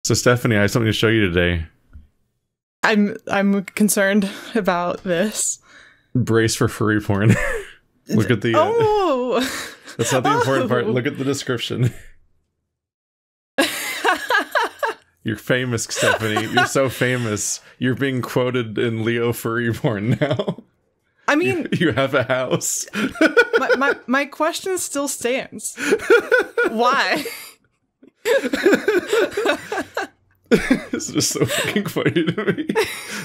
So Stephanie, I have something to show you today. I'm concerned about this. Brace for furry porn. Look at the... Oh! That's not the important part. Look at the description. You're famous, Stephanie. You're so famous. You're being quoted in Leo furry porn now. I mean... You have a house. my question still stands. Why? It's just so fucking funny to me.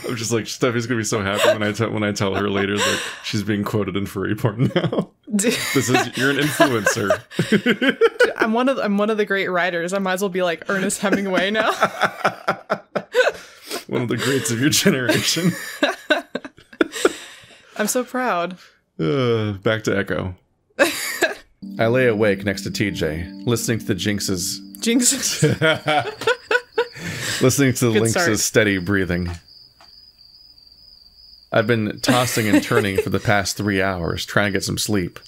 I'm just like, Steffi's gonna be so happy when I tell her later that she's being quoted in furry porn now. You're an influencer. I'm one of the great writers. I might as well be like Ernest Hemingway now. One of the greats of your generation. I'm so proud. Back to Echo. I lay awake next to TJ, listening to the Jinx's listening to the Lynx's steady breathing. I've been tossing and turning for the past 3 hours, trying to get some sleep,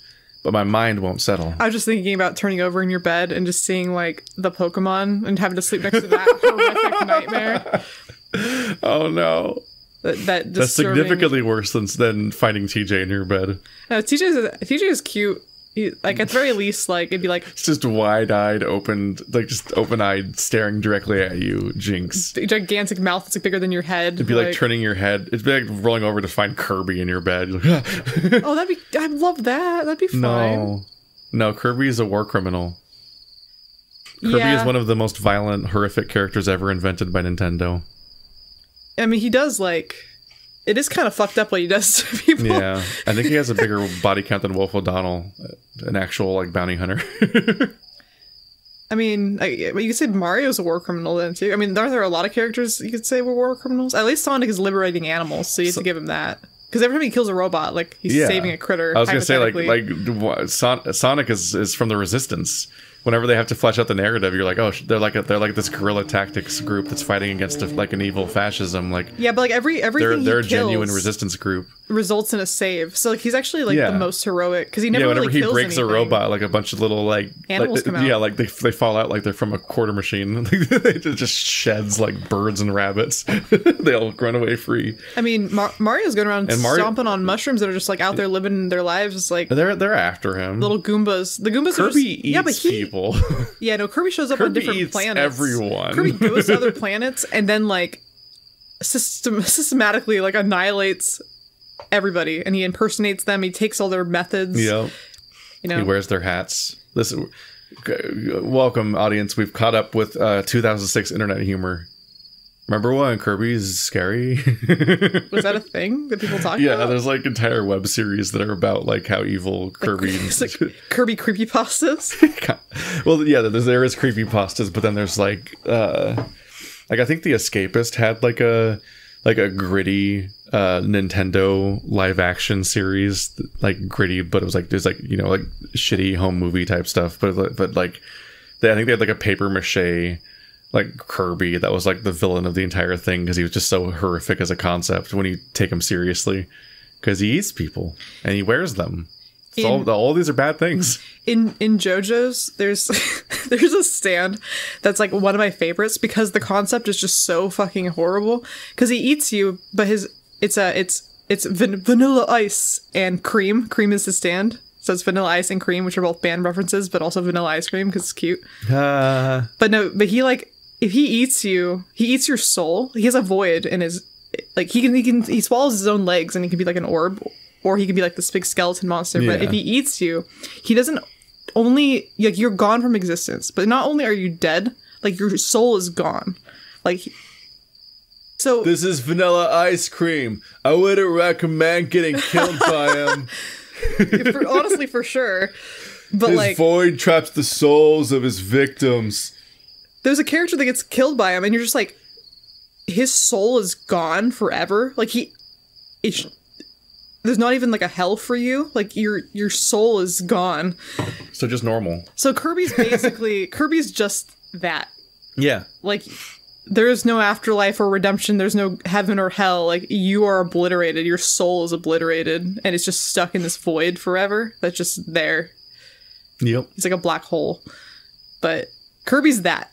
but my mind won't settle. I was just thinking about turning over in your bed and just seeing, like, the Pokemon and having to sleep next to that horrific nightmare. Oh, no. That's significantly worse than finding TJ in your bed. No, TJ is cute. Like, at the very least, like, it'd be like... It's just wide-eyed, just open-eyed, staring directly at you, Jinx. Gigantic mouth that's like bigger than your head. It'd be like turning your head. It'd be like rolling over to find Kirby in your bed. Like, oh, I'd love that. That'd be fine. No, Kirby is a war criminal. Kirby is one of the most violent, horrific characters ever invented by Nintendo. I mean, he does, like... It is kind of fucked up what he does to people. Yeah, I think he has a bigger body count than Wolf O'Donnell, an actual, like, bounty hunter. I mean, you could say Mario's a war criminal then, too. I mean, aren't there a lot of characters you could say were war criminals? At least Sonic is liberating animals, so you have to give him that. Because every time he kills a robot, like, he's saving a critter. I was going to say, Sonic is from the Resistance. Whenever they have to flesh out the narrative, you're like, oh, they're like this guerrilla tactics group that's fighting against an evil fascism. Like, yeah, but like everything they're a genuine resistance group. Results in a save. So like he's actually like the most heroic because he never whenever really kills he breaks anything. a robot, like a bunch of little animals come out. Yeah, like they fall out like they're from a quarter machine. They just sheds like birds and rabbits. They all run away free. I mean, Mario's going around stomping on mushrooms that are just like out there living their lives. Like they're after him. Little Goombas. The Goombas Kirby eats people. Yeah, no, Kirby shows up on different planets. Everyone. Kirby goes to other planets and then like systematically like annihilates everybody, and he impersonates them. He takes all their methods. Yeah, he wears their hats. Listen, welcome audience. We've caught up with 2006 internet humor. Remember when Kirby's scary? Was that a thing that people talk about? Yeah, there's like entire web series that are about like how evil Kirby is. Like Kirby creepypastas? Well, yeah, there is creepypastas, but then there's like I think The Escapist had like a gritty Nintendo live action series, like gritty, but it was like there's like like shitty home movie type stuff, but like I think they had like a paper mache like Kirby that was like the villain of the entire thing because he was just so horrific as a concept when you take him seriously, because he eats people and he wears them. All these are bad things. In JoJo's, there's a stand that's like one of my favorites because the concept is just so fucking horrible. Because he eats you, but it's vanilla ice and cream. Cream is his stand. So it's vanilla ice and cream, which are both band references, but also vanilla ice cream because it's cute. But he like if he eats you, he eats your soul. He has a void in his like he swallows his own legs and he can be like an orb. Or he could be like this big skeleton monster. Yeah. But if he eats you, he doesn't only... Like, you're gone from existence. But not only are you dead, like, your soul is gone. Like... So... This is vanilla ice cream. I wouldn't recommend getting killed by him. Honestly, for sure. But his void traps the souls of his victims. There's a character that gets killed by him, and you're just like... His soul is gone forever. Like, there's not even like a hell for you. Like your soul is gone. So just normal. So Kirby's just that. Yeah. Like there is no afterlife or redemption. There's no heaven or hell. Like you are obliterated. Your soul is obliterated and it's just stuck in this void forever. That's just there. Yep. It's like a black hole. But Kirby's that.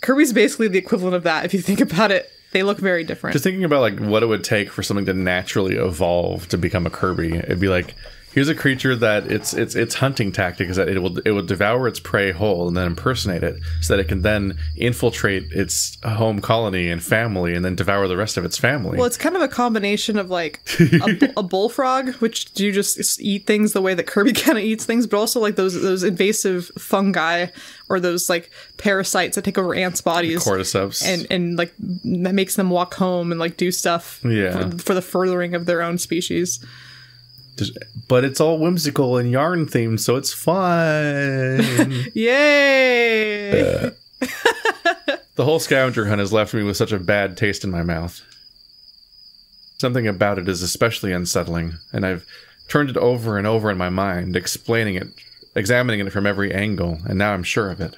Kirby's basically the equivalent of that if you think about it. They look very different. Just thinking about like what it would take for something to naturally evolve to become a Kirby. It'd be like, here's a creature that its hunting tactic is that it will devour its prey whole and then impersonate it so that it can then infiltrate its home colony and family and then devour the rest of its family. Well, it's kind of a combination of like a bullfrog, which you just eat things the way that Kirby kind of eats things, but also like those invasive fungi or those like parasites that take over ants' bodies, cordyceps, and like that makes them walk home and like do stuff for the furthering of their own species. But it's all whimsical and yarn themed, so it's fun. Yay! The whole scavenger hunt has left me with such a bad taste in my mouth. Something about it is especially unsettling, and I've turned it over and over in my mind, explaining it, examining it from every angle, and now I'm sure of it.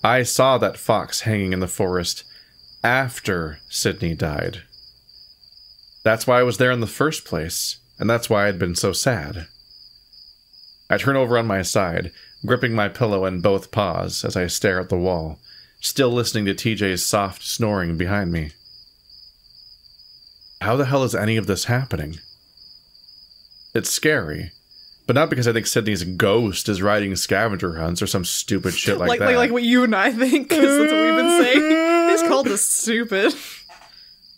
I saw that fox hanging in the forest after Sydney died. That's why I was there in the first place, and that's why I'd been so sad. I turn over on my side, gripping my pillow in both paws as I stare at the wall, still listening to TJ's soft snoring behind me. How the hell is any of this happening? It's scary, but not because I think Sydney's ghost is riding scavenger hunts or some stupid shit like that. Like what you and I think, because that's what we've been saying. He's called us stupid.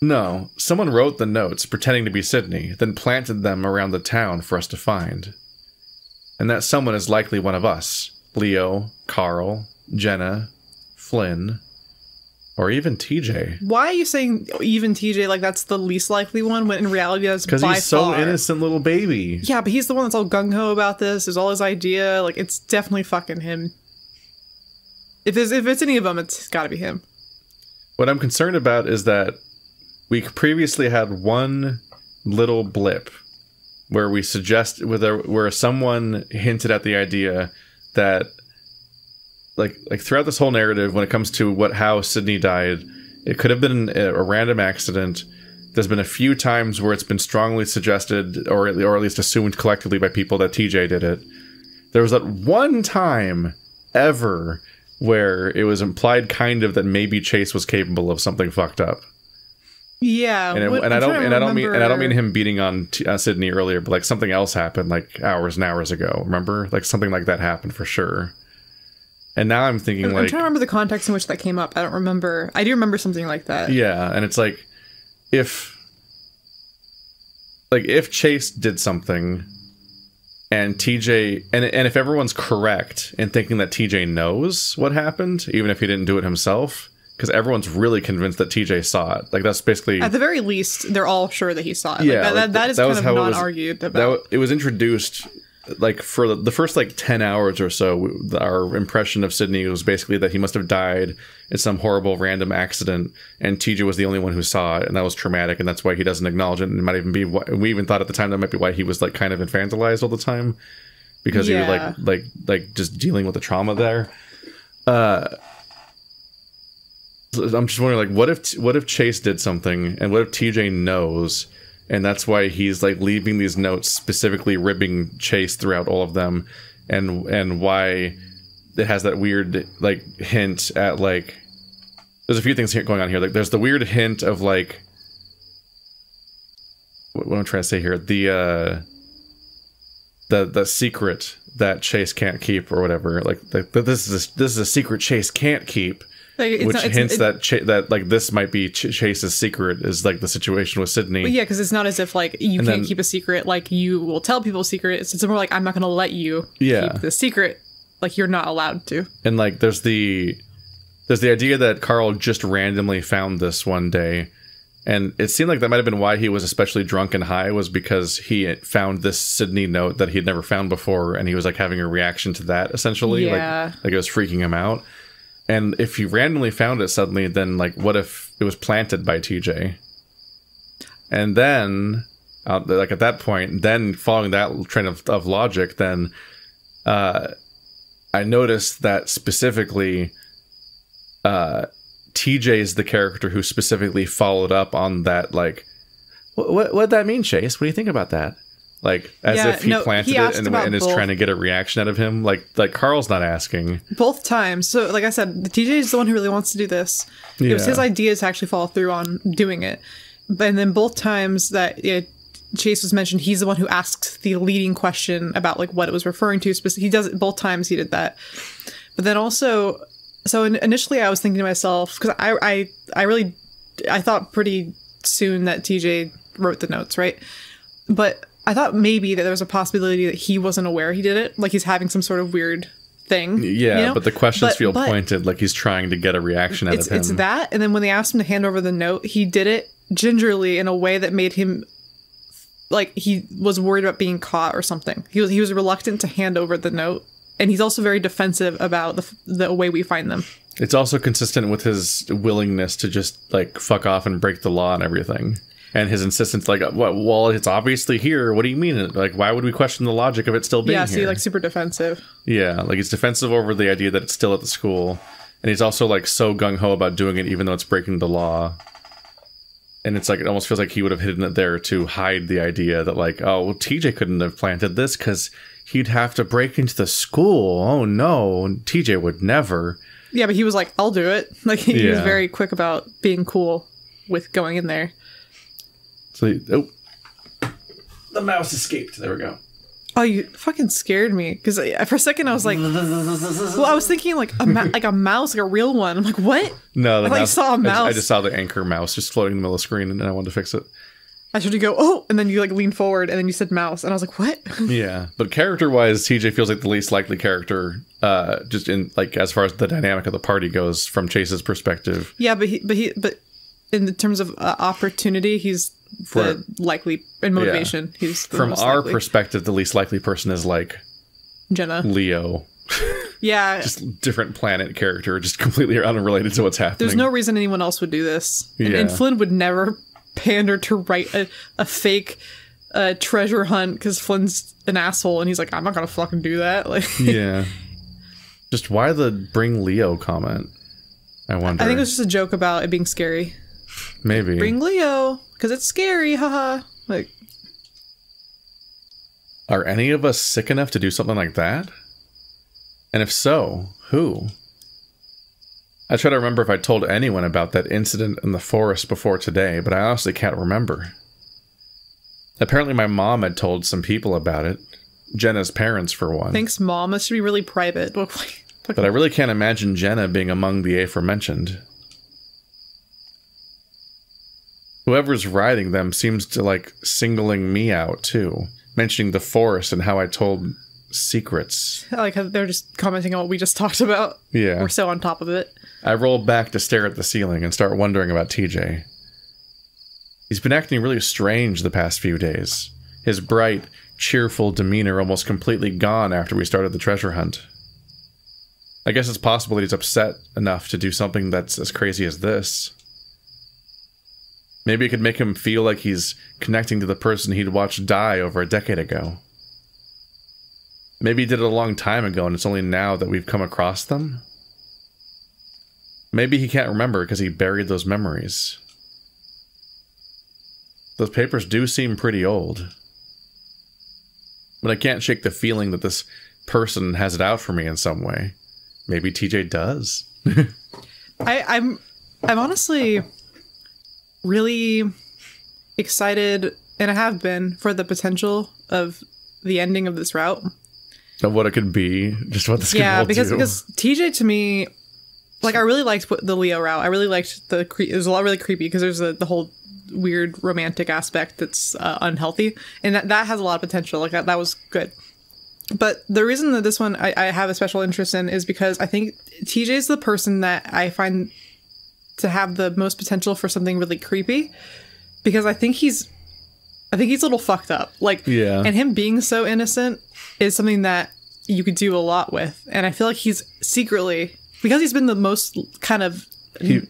No, someone wrote the notes pretending to be Sydney, then planted them around the town for us to find. And that someone is likely one of us. Leo, Carl, Jenna, Flynn, or even TJ. Why are you saying even TJ like that's the least likely one, when in reality that's by far? Because he's so innocent little baby. Yeah, but he's the one that's all gung-ho about this. It's all his idea. Like, it's definitely fucking him. If it's any of them, it's gotta be him. What I'm concerned about is that we previously had one little blip where we where someone hinted at the idea that like throughout this whole narrative, when it comes to how Sydney died, it could have been a random accident. There's been a few times where it's been strongly suggested or at least assumed collectively by people that TJ did it. There was that one time ever where it was implied kind of that maybe Chase was capable of something fucked up. Yeah, and I don't mean him beating on Sydney earlier, but like something else happened like hours and hours ago. Remember, like something like that happened for sure. And now I'm thinking I'm trying to remember the context in which that came up. I don't remember. I do remember something like that. Yeah, and it's like if Chase did something and TJ and if everyone's correct in thinking that TJ knows what happened, even if he didn't do it himself. Because everyone's really convinced that TJ saw it. Like, that's basically... At the very least, they're all sure that he saw it. Yeah. Like, that is kind of not argued about. It was introduced, like, for the first, like, 10 hours or so, our impression of Sydney was basically that he must have died in some horrible random accident, and TJ was the only one who saw it, and that was traumatic, and that's why he doesn't acknowledge it, and it might even be... We even thought at the time that might be why he was, like, kind of infantilized all the time. Because he was, like, just dealing with the trauma there. I'm just wondering, like, what if Chase did something, and what if TJ knows, and that's why he's like leaving these notes specifically ribbing Chase throughout all of them, and why it has that weird like hint at like, there's a few things here going on here. Like, there's the weird hint of like, what I'm trying to say here, the secret that Chase can't keep or whatever. Like this is a secret Chase can't keep. Like, hints that like this might be Chase's secret is like the situation with Sydney. But yeah, because it's not as if like you can't keep a secret, like you will tell people a secret. It's more like I'm not going to let you keep the secret, like you're not allowed to. And like there's the idea that Carl just randomly found this one day, and it seemed like that might have been why he was especially drunk and high, was because he found this Sydney note that he had never found before, and he was like having a reaction to that essentially. Yeah. Like it was freaking him out. And if he randomly found it suddenly, then, like, what if it was planted by TJ? And then, like, at that point, then following that train of logic, then I noticed that specifically TJ is the character who specifically followed up on that, like, what'd that mean, Chase? What do you think about that? Like, as Yeah, if he no, planted he it asked and about is both. trying to get a reaction out of him. Like Carl's not asking. Both times. So, like I said, the TJ is the one who really wants to do this. It was Yeah. his idea to actually follow through on doing it. And then both times that Chase was mentioned, he's the one who asked the leading question about like what it was referring to. He does it both times. He did that. But then also, so initially I was thinking to myself, because I thought pretty soon that TJ wrote the notes, right? But I thought maybe that there was a possibility that he wasn't aware he did it. Like he's having some sort of weird thing. Yeah, you know? but the questions feel but pointed like he's trying to get a reaction out of him. It's that, and then when they asked him to hand over the note, he did it gingerly in a way that made him like he was worried about being caught or something. He was reluctant to hand over the note, and he's also very defensive about the way we find them. It's also consistent with his willingness to just like fuck off and break the law and everything. And his insistence, like, well, it's obviously here. What do you mean? Like, why would we question the logic of it still being here? Yeah, see, like super defensive. Yeah, like he's defensive over the idea that it's still at the school. And he's also like so gung-ho about doing it even though it's breaking the law. And it's like, it almost feels like he would have hidden it there to hide the idea that like, oh, well, TJ couldn't have planted this because he'd have to break into the school. Oh no, TJ would never. Yeah, but he was like, I'll do it. Like, he was Yeah. very quick about being cool with going in there. So, the mouse escaped. There we go. Oh, you fucking scared me. Because for a second I was like, well, I was thinking like a mouse, like a real one. I'm like, what? No, I thought you saw a mouse. I just saw the anchor mouse just floating in the middle of the screen, and I wanted to fix it. I should go, oh, and then you like lean forward, and then you said mouse, and I was like, what? Yeah, but character-wise, TJ feels like the least likely character, just in like as far as the dynamic of the party goes from Chase's perspective. Yeah, but in the terms of opportunity, he's the likely, and motivation, he's the From most our likely. perspective, the least likely person is like Jenna. Leo, Yeah, just different planet character, just completely unrelated to what's happening. there's no reason anyone else would do this, and Yeah. Flynn would never pander to write a fake treasure hunt because Flynn's an asshole, and he's like, I'm not gonna fucking do that. Like, Yeah, just why the bring Leo comment? I wonder. I think it was just a joke about it being scary. Maybe Bring Leo because it's scary, haha. Like, Are any of us sick enough to do something like that? And if so, who? I try to remember if I told anyone about that incident in the forest before today, but I honestly can't remember. Apparently my mom had told some people about it. Jenna's parents, for one. thanks, Mom. This should be really private. But I really can't imagine Jenna being among the aforementioned. Whoever's writing them seems to like singling me out, too. Mentioning the forest and how I told secrets. I like how they're just commenting on what we just talked about. Yeah. We're so on top of it. I roll back to stare at the ceiling and start wondering about TJ. He's been acting really strange the past few days. His bright, cheerful demeanor almost completely gone after we started the treasure hunt. I guess it's possible that he's upset enough to do something that's as crazy as this. Maybe it could make him feel like he's connecting to the person he'd watched die over a decade ago. Maybe he did it a long time ago and it's only now that we've come across them. Maybe he can't remember because he buried those memories. Those papers do seem pretty old. But I can't shake the feeling that this person has it out for me in some way. Maybe TJ does. I'm honestly really excited, and I have been, for the potential of the ending of this route. Of what it could be, just what this could all because do. TJ to me, like, I really liked the Leo route. I really liked it was a lot really creepy because there's the whole weird romantic aspect that's unhealthy, and that has a lot of potential. Like that was good. But the reason that this one I have a special interest in is because I think TJ is the person that I find to have the most potential for something really creepy, because I think he's a little fucked up. Like, Yeah. and him being so innocent is something that you could do a lot with. And I feel like he's secretly, because he's been the most kind of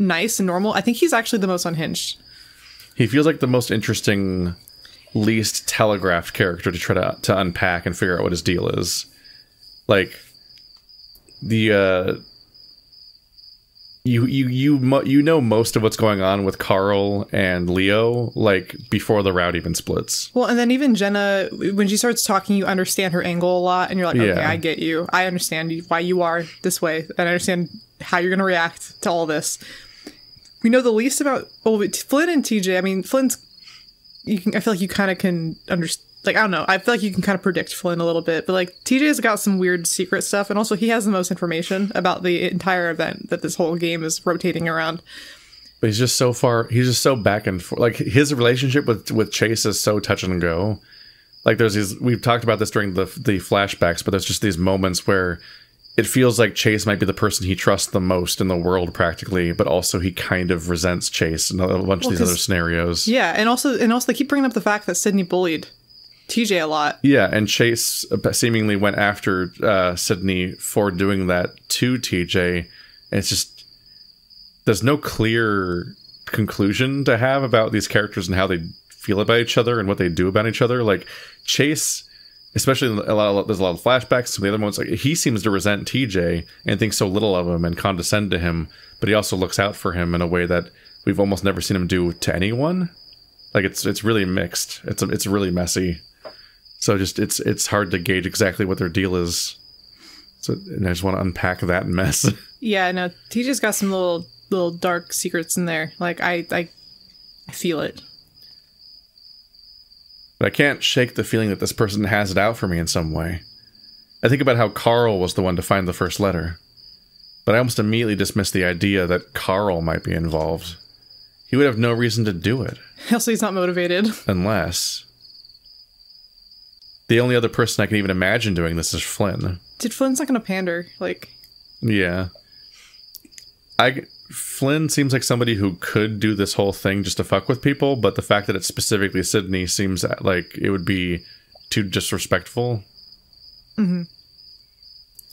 nice and normal, I think he's actually the most unhinged. He feels like the most interesting, least telegraphed character to try to unpack and figure out what his deal is. Like, you know most of what's going on with Carl and Leo, like, before the route even splits. Well, and then even Jenna, when she starts talking, you understand her angle a lot, and you're like, okay, Yeah. I get you. I understand why you are this way, and I understand how you're going to react to all this. We know the least about Flynn and TJ. I mean, Flynn's... I feel like you kind of can understand... Like, I don't know. I feel like you can kind of predict Flynn a little bit. But, like, TJ's got some weird secret stuff. And also, he has the most information about the entire event that this whole game is rotating around. But he's just so far... He's just so back and forth. Like, his relationship with Chase is so touch and go. Like, there's these... We've talked about this during the flashbacks, but there's just these moments where it feels like Chase might be the person he trusts the most in the world, practically, but also he kind of resents Chase in a bunch of these other scenarios. Yeah, and also they keep bringing up the fact that Sydney bullied TJ a lot. Yeah, and Chase seemingly went after Sydney for doing that to TJ. And it's just... There's no clear conclusion to have about these characters and how they feel about each other and what they do about each other. Like, Chase... Especially there's a lot of flashbacks. Some of the other moments, like, he seems to resent TJ and think so little of him and condescend to him, but he also looks out for him in a way that we've almost never seen him do to anyone. Like, it's really mixed. It's really messy. So just it's hard to gauge exactly what their deal is. So, and I just want to unpack that mess. Yeah, no, TJ's got some little dark secrets in there. Like, I feel it. But I can't shake the feeling that this person has it out for me in some way. I think about how Carl was the one to find the first letter. But I almost immediately dismiss the idea that Carl might be involved. He would have no reason to do it. Also, he's not motivated. Unless... The only other person I can even imagine doing this is Flynn. Dude, Flynn's not gonna pander. Like... Yeah. Flynn seems like somebody who could do this whole thing just to fuck with people, but the fact that it's specifically Sydney seems like it would be too disrespectful. Mm-hmm.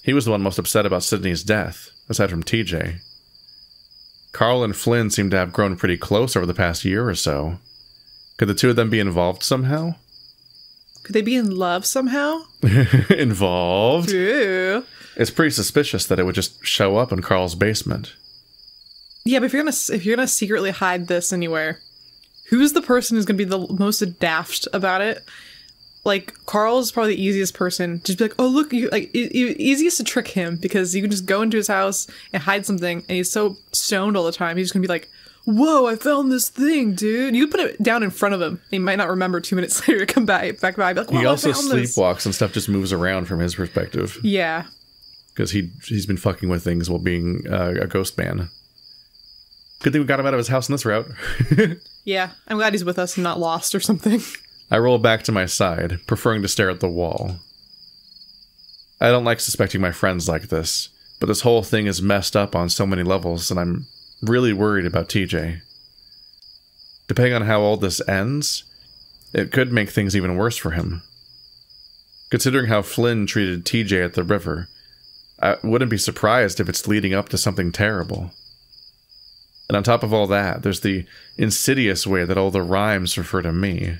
He was the one most upset about Sydney's death, aside from TJ. Carl and Flynn seem to have grown pretty close over the past year or so. Could the two of them be involved somehow? Could they be in love somehow? Involved? Ew. It's pretty suspicious that it would just show up in Carl's basement. Yeah, but if you're gonna secretly hide this anywhere, who's the person who's gonna be the most daft about it? Like, Carl's probably the easiest person to just be like, oh look, easiest to trick him, because you can just go into his house and hide something, and he's so stoned all the time. He's just gonna be like, whoa, I found this thing, dude. You put it down in front of him. He might not remember 2 minutes later to come back by. Be like, he also I found this. sleepwalks and stuff just moves around from his perspective. Yeah, because he's been fucking with things while being a ghost man. Good thing we got him out of his house in this route. Yeah, I'm glad he's with us and not lost or something. I roll back to my side, preferring to stare at the wall. I don't like suspecting my friends like this, but this whole thing is messed up on so many levels, and I'm really worried about TJ. Depending on how all this ends, it could make things even worse for him. Considering how Flynn treated TJ at the river, I wouldn't be surprised if it's leading up to something terrible. And on top of all that, there's the insidious way that all the rhymes refer to me.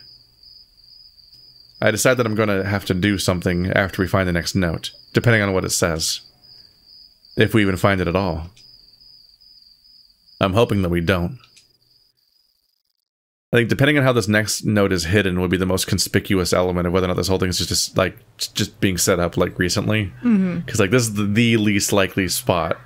I decide that I'm going to have to do something after we find the next note, depending on what it says. If we even find it at all. I'm hoping that we don't. I think depending on how this next note is hidden would be the most conspicuous element of whether or not this whole thing is just being set up like recently. Because like this is the least likely spot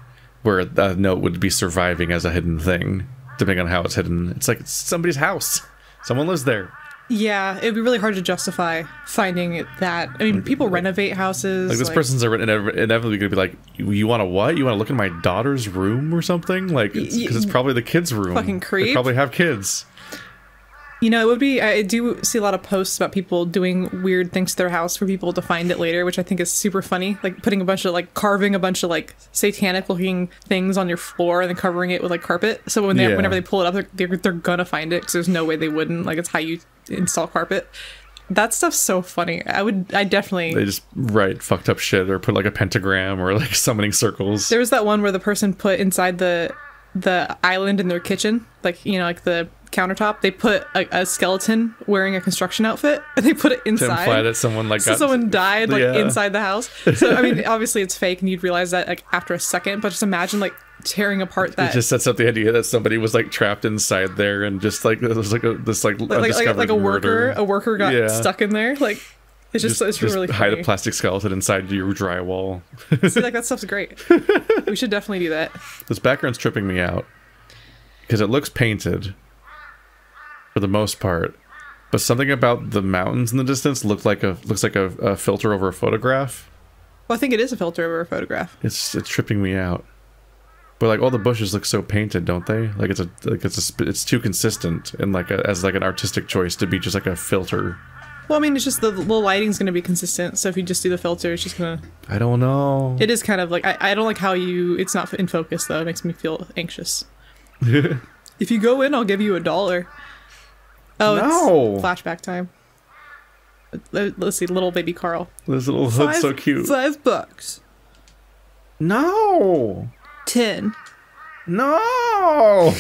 where a note would be surviving as a hidden thing, depending on how it's hidden. It's like it's somebody's house. Someone lives there. Yeah, it'd be really hard to justify finding that. I mean, people renovate houses. Like, this person's inevitably going to be like, you want to what? You want to look in my daughter's room or something? Like, because it's probably the kids' room. Fucking creep. They probably have kids. You know, it would be... I do see a lot of posts about people doing weird things to their house for people to find it later, which I think is super funny. Like, putting a bunch of, like, carving a bunch of, like, satanic-looking things on your floor and then covering it with, like, carpet. So whenever they pull it up, they're gonna find it, because there's no way they wouldn't. Like, it's how you install carpet. That stuff's so funny. I definitely... They just write fucked up shit or put, like, a pentagram or, like, summoning circles. There was that one where the person put inside the island in their kitchen, like, you know, like the countertop, they put a skeleton wearing a construction outfit, and they put it inside to imply that someone someone died inside the house. So I mean, obviously it's fake and you'd realize that like after a second, but just imagine like tearing apart It that. just sets up the idea that somebody was like trapped inside there, and just like it was like this like undiscovered a murder. worker got stuck in there. Like it's just really funny. Hide a plastic skeleton inside your drywall. See, like that stuff's great. We should definitely do that. This background's tripping me out because it looks painted for the most part, but something about the mountains in the distance looks like a filter over a photograph. Well, I think it is a filter over a photograph. It's tripping me out. But like all the bushes look so painted, don't they? Like it's too consistent and as an artistic choice to be just like a filter. Well, I mean, it's just the lighting's going to be consistent. So if you just do the filter, it's just going to... I don't know. It is kind of like... I don't like how it's not in focus, though. It makes me feel anxious. If you go in, I'll give you $1. Oh, no. It's flashback time. Let's see, little baby Carl. This little hood's so cute. $5. No. 10. No.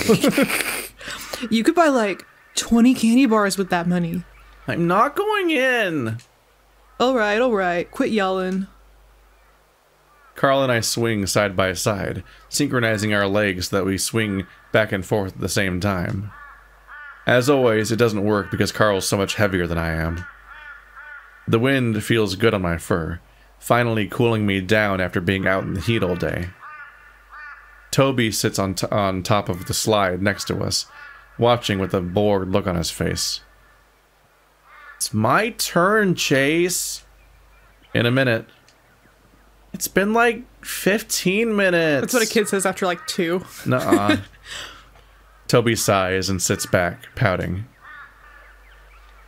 You could buy like 20 candy bars with that money. I'm not going in. All right. Quit yelling. Carl and I swing side by side, synchronizing our legs so that we swing back and forth at the same time. As always, it doesn't work because Carl's so much heavier than I am. The wind feels good on my fur, finally cooling me down after being out in the heat all day. Toby sits on top of the slide next to us, watching with a bored look on his face. It's my turn, Chase. In a minute. It's been like 15 minutes. That's what a kid says after like 2. Nuh-uh. Toby sighs and sits back, pouting.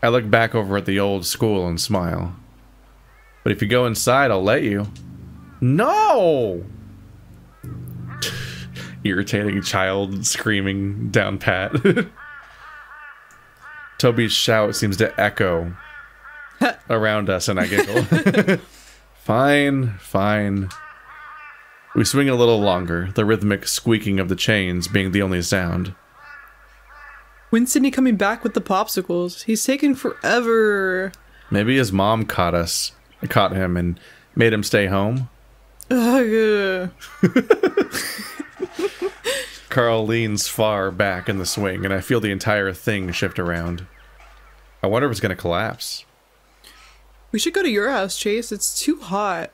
I look back over at the old school and smile. But if you go inside, I'll let you. No! Irritating child screaming down pat. Toby's shout seems to echo around us, and I giggle. Fine. We swing a little longer, the rhythmic squeaking of the chains being the only sound. When's Sydney coming back with the popsicles? He's taking forever. Maybe his mom caught him and made him stay home. Carl leans far back in the swing, and I feel the entire thing shift around. I wonder if it's going to collapse. We should go to your house, Chase. It's too hot.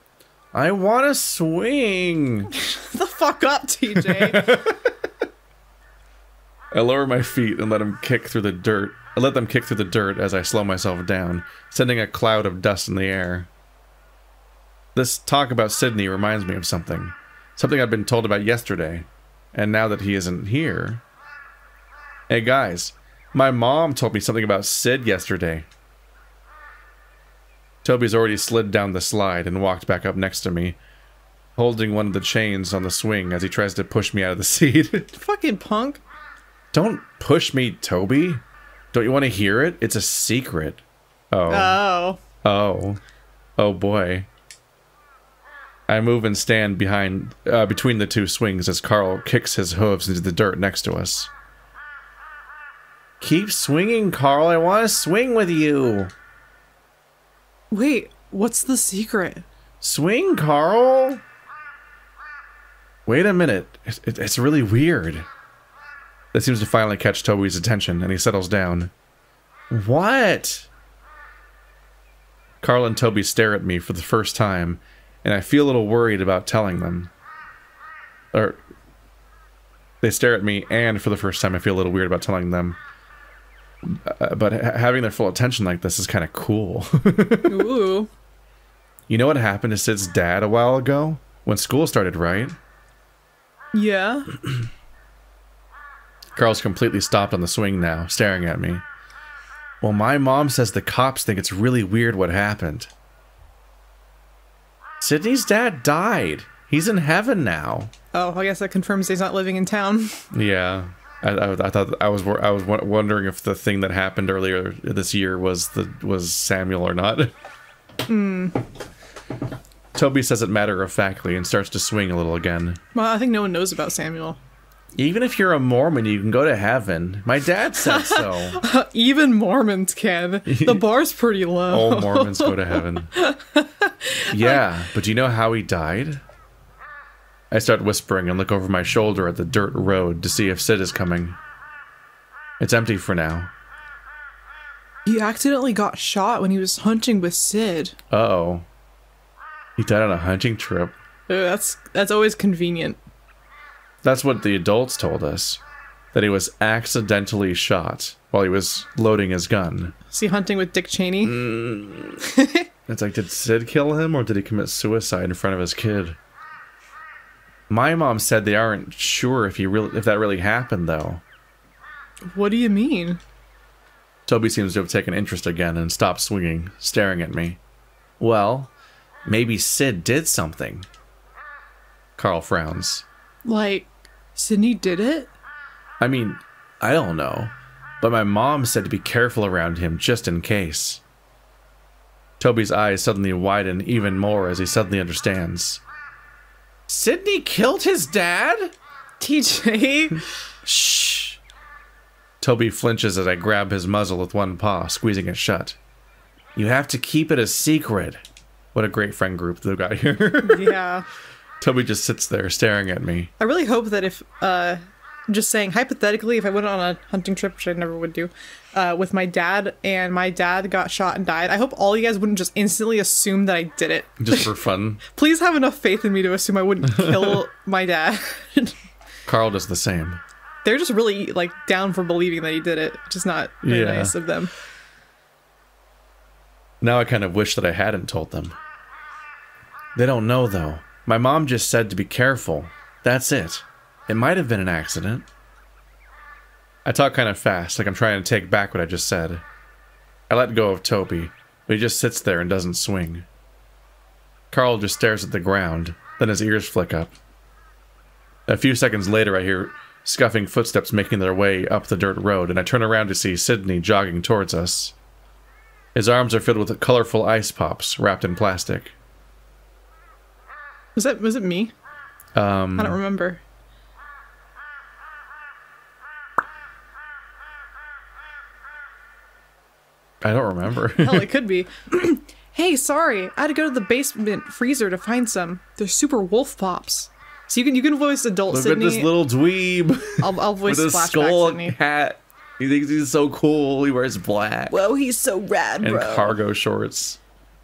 I want to swing. The fuck up, TJ. I lower my feet and let them kick through the dirt. I let them kick through the dirt as I slow myself down, sending a cloud of dust in the air. This talk about Sydney reminds me of something. Something I'd been told about yesterday. And now that he isn't here... Hey guys, my mom told me something about Sid yesterday. Toby's already slid down the slide and walked back up next to me, holding one of the chains on the swing as he tries to push me out of the seat. Fucking punk. Don't push me, Toby. Don't you want to hear it? It's a secret. Oh. Oh boy. I move and stand between the two swings as Carl kicks his hooves into the dirt next to us. Keep swinging, Carl. I want to swing with you. Wait, what's the secret? Swing, Carl. Wait a minute. It's really weird. That seems to finally catch Toby's attention, and he settles down. What? Carl and Toby stare at me for the first time, and I feel a little worried about telling them. Or, they stare at me, and for the first time I feel a little weird about telling them. But having their full attention like this is kind of cool. Ooh. You know what happened to Sid's dad a while ago? When school started, right? Yeah. Carl's completely stopped on the swing now, staring at me. Well, my mom says the cops think it's really weird what happened. Sydney's dad died. He's in heaven now. Oh, I guess that confirms he's not living in town. Yeah. I was wondering if the thing that happened earlier this year was Samuel or not. Toby says it matter-of-factly and starts to swing a little again. Well, I think no one knows about Samuel. Even if you're a Mormon, you can go to heaven. My dad said so. Even Mormons can. The bar's pretty low. All Mormons go to heaven. Yeah, but do you know how he died? I start whispering and look over my shoulder at the dirt road to see if Sid is coming. It's empty for now. He accidentally got shot when he was hunting with Sid. Uh-oh. He died on a hunting trip. That's always convenient. That's what the adults told us. That he was accidentally shot while he was loading his gun. Is he hunting with Dick Cheney? It's like, did Sid kill him or did he commit suicide in front of his kid? My mom said they aren't sure if that really happened, though. What do you mean? Toby seems to have taken interest again and stopped swinging, staring at me. Well, maybe Sid did something. Carl frowns. Like, Sydney did it? I mean, I don't know, but my mom said to be careful around him just in case. Toby's eyes suddenly widen even more as he suddenly understands. Sydney killed his dad? TJ. Shh. Toby flinches as I grab his muzzle with one paw, squeezing it shut. You have to keep it a secret. What a great friend group they've got here. Yeah. Toby just sits there staring at me. I really hope that if, just saying, hypothetically, if I went on a hunting trip, which I never would do, with my dad, and my dad got shot and died, I hope all you guys wouldn't just instantly assume that I did it. Just for fun. Please have enough faith in me to assume I wouldn't kill my dad. Carl does the same. They're just really, like, down for believing that he did it, which is not very nice of them. Now I kind of wish that I hadn't told them. They don't know, though. My mom just said to be careful. That's it. It might have been an accident. I talk kind of fast, like I'm trying to take back what I just said. I let go of Toby, but he just sits there and doesn't swing. Carl just stares at the ground, then his ears flick up. A few seconds later, I hear scuffing footsteps making their way up the dirt road, and I turn around to see Sydney jogging towards us. His arms are filled with colorful ice pops wrapped in plastic. Was it me? I don't remember. I don't remember. Hell, it could be. Hey, sorry. I had to go to the basement freezer to find some. They're super wolf pops. So you can voice adult Look Sydney. at this little dweeb. I'll voice with a flashback skull Sydney. hat. He thinks he's so cool. He wears black. Whoa, he's so rad, and bro. cargo shorts.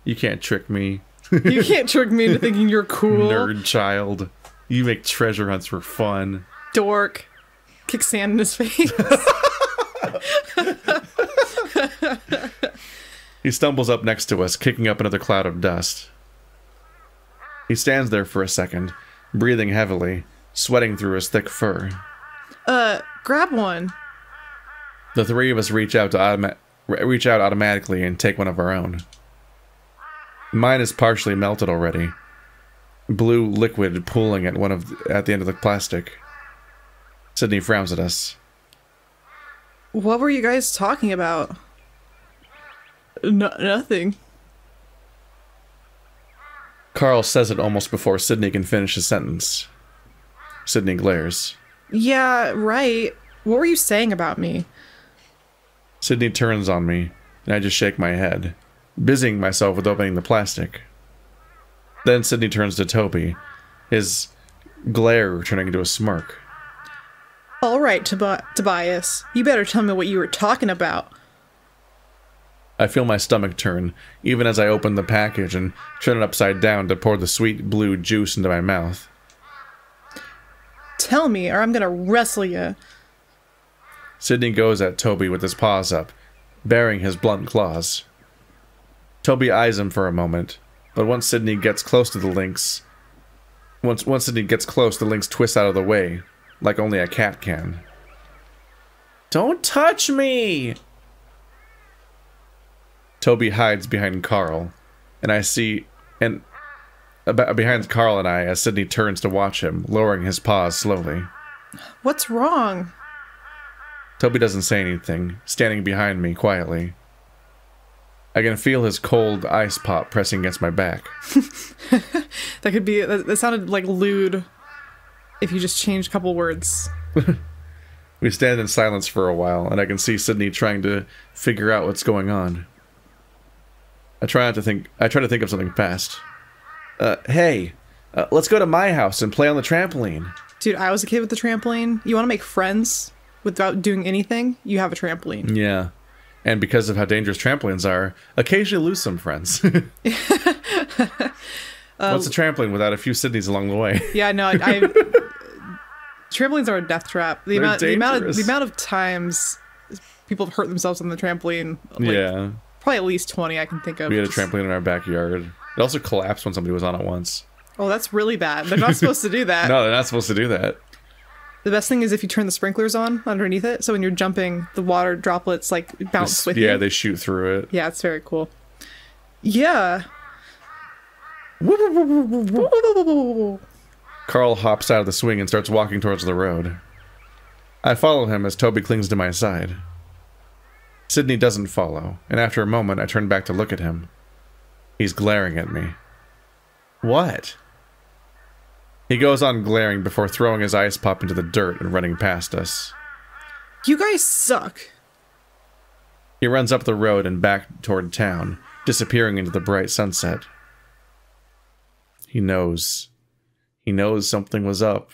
You can't trick me. You can't trick me into thinking you're cool. Nerd child. You make treasure hunts for fun. Dork. Kick sand in his face. He stumbles up next to us, kicking up another cloud of dust. He stands there for a second, breathing heavily, sweating through his thick fur. Grab one. The three of us reach out automatically and take one of our own. Mine is partially melted already. Blue liquid pooling at the end of the plastic. Sydney frowns at us. What were you guys talking about? Nothing. Carl says it almost before Sydney can finish his sentence. Sydney glares. Yeah, right. What were you saying about me? Sydney turns on me, and I just shake my head, busying myself with opening the plastic. Then Sydney turns to Toby, his glare turning into a smirk. All right, Tobias. You better tell me what you were talking about. I feel my stomach turn, even as I open the package and turn it upside down to pour the sweet blue juice into my mouth. Tell me, or I'm gonna wrestle you. Sydney goes at Toby with his paws up, baring his blunt claws. Toby eyes him for a moment, but once Sydney gets close to the lynx, the lynx twists out of the way, like only a cat can. Don't touch me! Toby hides behind Carl, behind Carl and I as Sydney turns to watch him, lowering his paws slowly. What's wrong? Toby doesn't say anything, standing behind me quietly. I can feel his cold ice pop pressing against my back. That sounded like lewd if you just changed a couple words. We stand in silence for a while, and I can see Sydney trying to figure out what's going on. I try to think of something fast. Hey, Let's go to my house and play on the trampoline. Dude, I was a kid with the trampoline. You want to make friends without doing anything? You have a trampoline. Yeah. And because of how dangerous trampolines are, occasionally lose some friends. What's a trampoline without a few Sydneys along the way? Yeah, no, trampolines are a death trap. The amount of times people have hurt themselves on the trampoline. Like, yeah. Probably at least 20 I can think of. We had a trampoline in our backyard. It also collapsed when somebody was on it once. Oh, that's really bad. They're not supposed to do that. No, they're not supposed to do that. The best thing is if you turn the sprinklers on underneath it, so when you're jumping, the water droplets like bounce with you. Yeah, they shoot through it. Yeah, it's very cool. Yeah. Carl hops out of the swing and starts walking towards the road. I follow him as Toby clings to my side. Sydney doesn't follow, and after a moment I turn back to look at him. He's glaring at me. What? He goes on glaring before throwing his ice pop into the dirt and running past us. You guys suck. He runs up the road and back toward town, disappearing into the bright sunset. He knows. He knows something was up.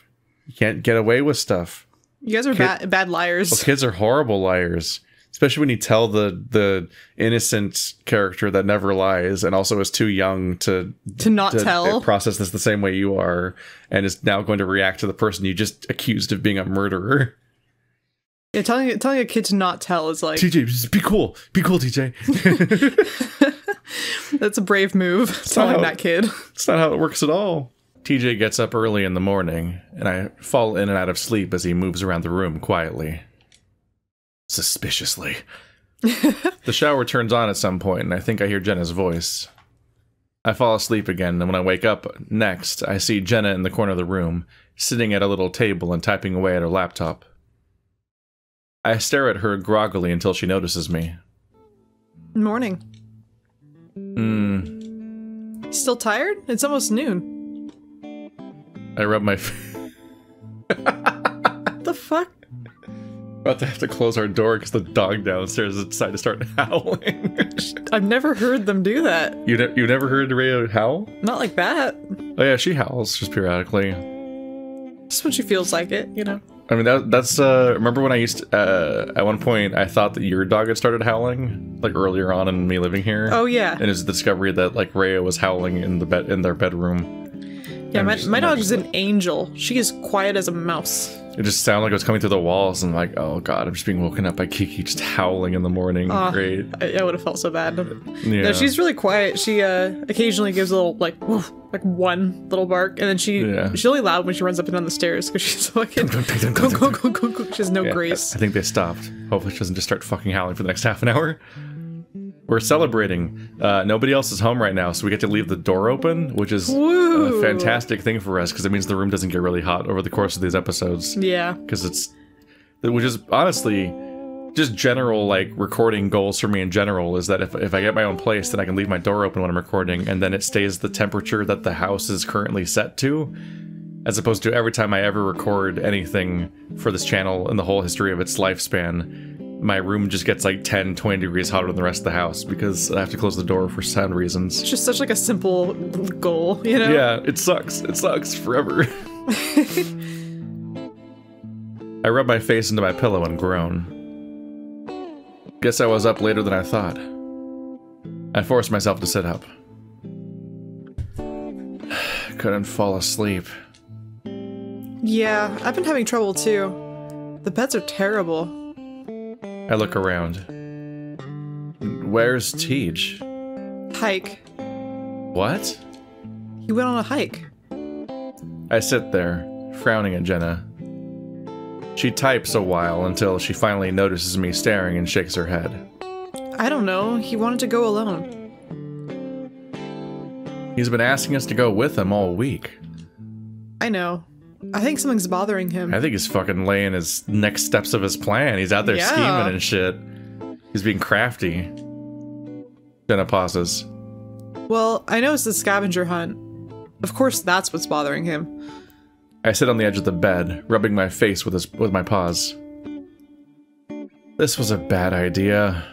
You can't get away with stuff. You guys are bad liars. Well, kids are horrible liars. Especially when you tell the innocent character that never lies and also is too young to not tell. Process this the same way you are and is now going to react to the person you just accused of being a murderer. Yeah, telling a kid to not tell is like... TJ, just be cool. Be cool, TJ. That's a brave move. Telling that kid. It's not how it works at all. TJ gets up early in the morning, and I fall in and out of sleep as he moves around the room quietly. Suspiciously. The shower turns on at some point, and I think I hear Jenna's voice. I fall asleep again, and when I wake up next, I see Jenna in the corner of the room, sitting at a little table and typing away at her laptop. I stare at her groggily until she notices me. Morning. Still tired? It's almost noon. I rub my... What the fuck? About to have to close our door because the dog downstairs decided to start howling. I've never heard them do that. You never heard Rhea howl? Not like that. Oh yeah, she howls just periodically. Just when she feels like it, you know. I mean, that's remember when I used to, at one point I thought that your dog had started howling, like earlier on in me living here. Oh yeah. And it was the discovery that like Rhea was howling in their bedroom. Yeah, my dog is an angel. She is quiet as a mouse. It just sounded like it was coming through the walls, and I'm like, oh god, I'm just being woken up by Kiki just howling in the morning. Great. I would have felt so bad. Yeah. No, she's really quiet. She occasionally gives a little like one little bark, and then she's only loud when she runs up and down the stairs because she's fucking go. She has no grace. I think they stopped. Hopefully she doesn't just start fucking howling for the next half an hour. We're celebrating. Nobody else is home right now, so we get to leave the door open, which is a fantastic thing for us because it means the room doesn't get really hot over the course of these episodes. Yeah. Which is honestly just general like recording goals for me in general is that if I get my own place, then I can leave my door open when I'm recording, and then it stays the temperature that the house is currently set to, as opposed to every time I ever record anything for this channel in the whole history of its lifespan, my room just gets like 10, 20 degrees hotter than the rest of the house because I have to close the door for sound reasons. It's just such like a simple goal, you know? Yeah, it sucks. It sucks forever. I rub my face into my pillow and groan. Guess I was up later than I thought. I forced myself to sit up. Couldn't fall asleep. Yeah, I've been having trouble too. The beds are terrible. I look around. Where's Tej? Hike. What? He went on a hike. I sit there, frowning at Jenna. She types a while until she finally notices me staring and shakes her head. I don't know. He wanted to go alone. He's been asking us to go with him all week. I know. I think something's bothering him. I think he's fucking laying his next steps of his plan. He's out there scheming and shit. He's being crafty. Jenna pauses. Well, I know it's the scavenger hunt. Of course that's what's bothering him. I sit on the edge of the bed, rubbing my face with my paws. This was a bad idea.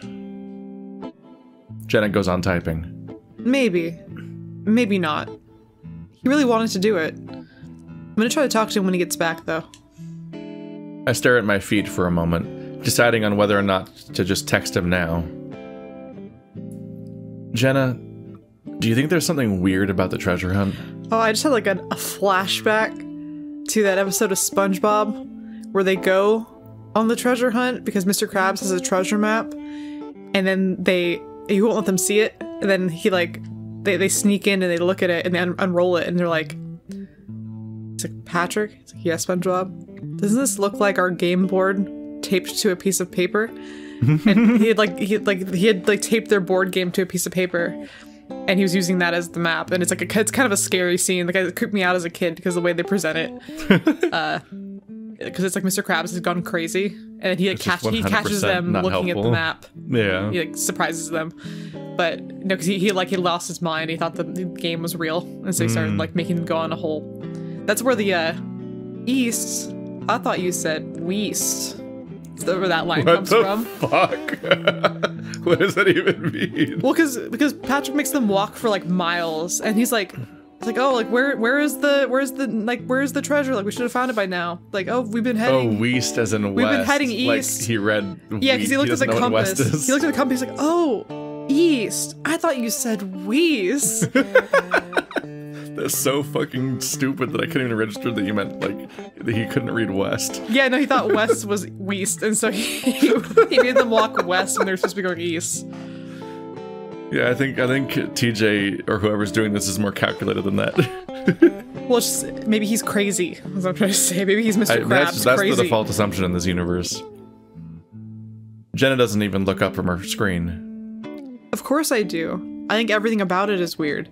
Jenna goes on typing. Maybe. Maybe not. He really wanted to do it. I'm gonna try to talk to him when he gets back, though. I stare at my feet for a moment, deciding on whether or not to just text him now. Jenna, do you think there's something weird about the treasure hunt? Oh, I just had like a flashback to that episode of SpongeBob where they go on the treasure hunt because Mr. Krabs has a treasure map, and then he won't let them see it, and then he like they sneak in and they look at it and they unroll it and they're like, it's like, Patrick? It's like, yes, SpongeBob. Doesn't this look like our game board taped to a piece of paper? And he had taped their board game to a piece of paper, and he was using that as the map. And it's like it's kind of a scary scene. Like, it creeped me out as a kid because of the way they present it. Because it's like Mr. Krabs has gone crazy, and he catches them looking at the map. Yeah, he like surprises them, but no, because he lost his mind. He thought the game was real, and so he started like making them go on a whole. That's where the east. I thought you said weast. Is that where that line comes from? Fuck. What does that even mean? Well, because Patrick makes them walk for like miles, and he's like. It's like, oh, like where's the treasure? Like, we should have found it by now. Like, oh, we've been heading. Oh, west as in west. We've been heading east. Like he read. Yeah, because he looked at the compass. He looked at the compass. He's like, oh, east. I thought you said west. That's so fucking stupid that I couldn't even register that you meant like that he couldn't read west. Yeah, no, he thought west was west, and so he made them walk west when they were supposed to be going east. Yeah, I think TJ or whoever's doing this is more calculated than that. Well, it's just, maybe he's crazy. That's what I'm trying to say. Maybe he's Mr. Krabs that's crazy. the default assumption in this universe. Jenna doesn't even look up from her screen. Of course I do. I think everything about it is weird.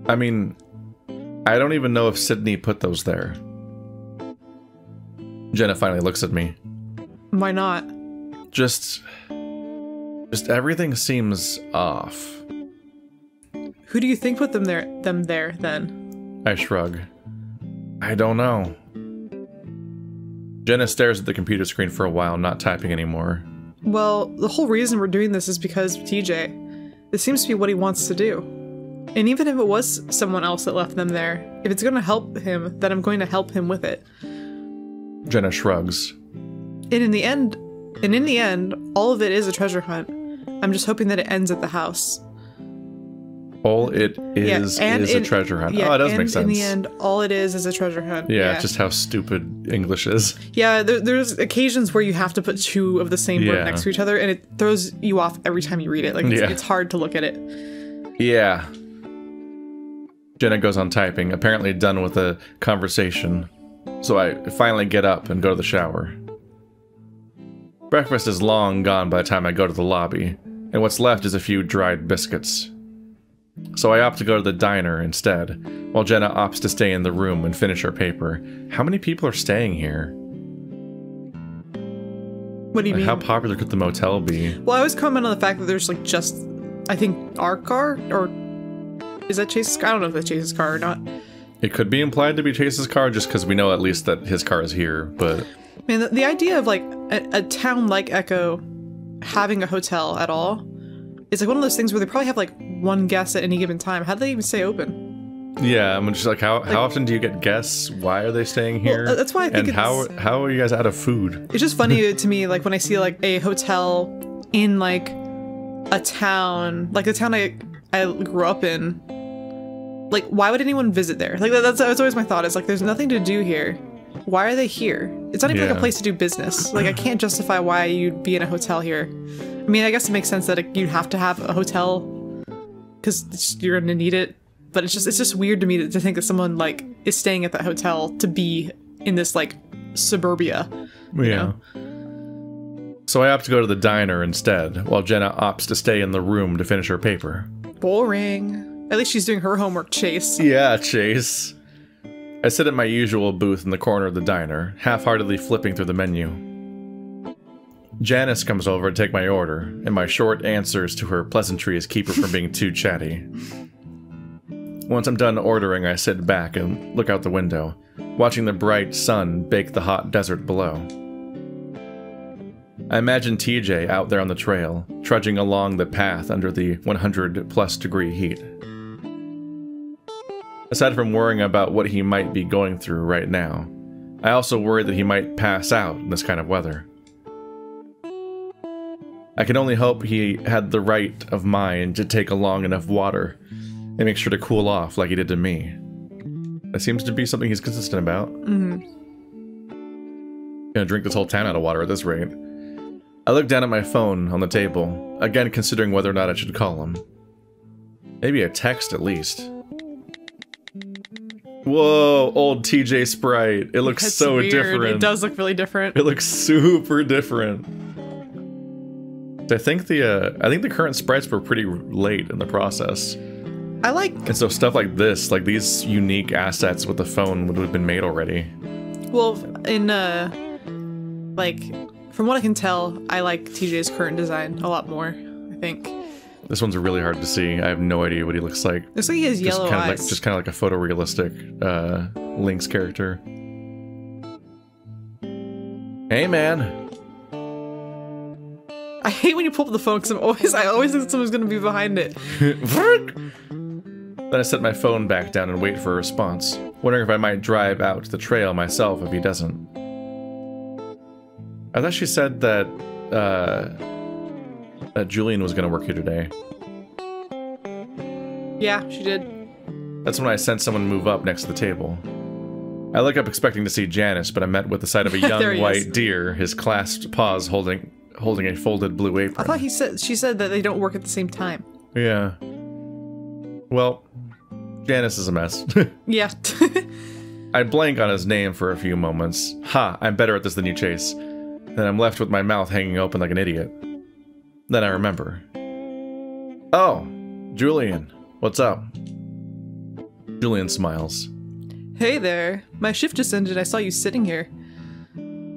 I mean, I don't even know if Sydney put those there. Jenna finally looks at me. Why not? Just everything seems off. Who do you think put them there then? I shrug. I don't know. Jenna stares at the computer screen for a while, not typing anymore. Well, the whole reason we're doing this is because of TJ. This seems to be what he wants to do. And even if it was someone else that left them there, if it's going to help him, then I'm going to help him with it. Jenna shrugs. And in the end, all of it is a treasure hunt. I'm just hoping that it ends at the house. All it is a treasure hunt. Yeah, oh, it does make sense. In the end, all it is a treasure hunt. Yeah, just how stupid English is. Yeah, there's occasions where you have to put two of the same word next to each other, and it throws you off every time you read it. Like, it's hard to look at it. Yeah. Jenna goes on typing, apparently done with the conversation. So I finally get up and go to the shower. Breakfast is long gone by the time I go to the lobby, and what's left is a few dried biscuits. So I opt to go to the diner instead, while Jenna opts to stay in the room and finish her paper. How many people are staying here? What do you mean? How popular could the motel be? Well, I always comment on the fact that there's like just, I think, our car, or is that Chase's car? I don't know if that's Chase's car or not. It could be implied to be Chase's car just because we know at least that his car is here, but... Man, the idea of like a town like Echo having a hotel at all is like one of those things where they probably have like one guest at any given time. How do they even stay open? Yeah, I'm just like, how often do you get guests? Why are they staying here? Well, that's why I think and how are you guys out of food? It's just funny to me, like when I see like a hotel in like a town, like the town I grew up in. Like, why would anyone visit there? Like that's always my thought. Is like, there's nothing to do here. Why are they here? It's not even like a place to do business. Like, I can't justify why you'd be in a hotel here. I mean, I guess it makes sense that you'd have to have a hotel because you're gonna need it. But it's just weird to me to think that someone like is staying at that hotel to be in this like suburbia. You know? So I opt to go to the diner instead, while Jenna opts to stay in the room to finish her paper. Boring. At least she's doing her homework, Chase. Yeah, Chase. I sit at my usual booth in the corner of the diner, half-heartedly flipping through the menu. Janice comes over to take my order, and my short answers to her pleasantries keep her from being too chatty. Once I'm done ordering, I sit back and look out the window, watching the bright sun bake the hot desert below. I imagine TJ out there on the trail, trudging along the path under the 100-plus degree heat. Aside from worrying about what he might be going through right now, I also worry that he might pass out in this kind of weather. I can only hope he had the right of mind to take along enough water and make sure to cool off like he did to me. That seems to be something he's consistent about. Gonna drink this whole town out of water at this rate. I look down at my phone on the table, again considering whether or not I should call him. Maybe a text at least. Whoa, old TJ sprite. It looks so weird. different. It does look really different. It looks super different. I think the current sprites were pretty late in the process. And so stuff like this, like these unique assets with the phone would have been made already. Well, in like from what I can tell, I like TJ's current design a lot more, I think. This one's really hard to see. I have no idea what he looks like. Looks like he has yellow eyes. Just kind of like a photorealistic Link's character. Hey, man. I hate when you pull up the phone because I always think someone's gonna be behind it. Then I set my phone back down and wait for a response, wondering if I might drive out to the trail myself if he doesn't. I thought she said that Julian was gonna work here today. Yeah, she did. That's when I sensed someone move up next to the table. I look up expecting to see Janice, but I'm met with the sight of a young white deer, his clasped paws holding a folded blue apron. I thought she said that they don't work at the same time. Yeah. Well, Janice is a mess. Yeah. I blank on his name for a few moments. Ha, I'm better at this than you, Chase. Then I'm left with my mouth hanging open like an idiot. Then I remember. Oh, Julian, what's up? Julian smiles. Hey there. My shift just ended. I saw you sitting here.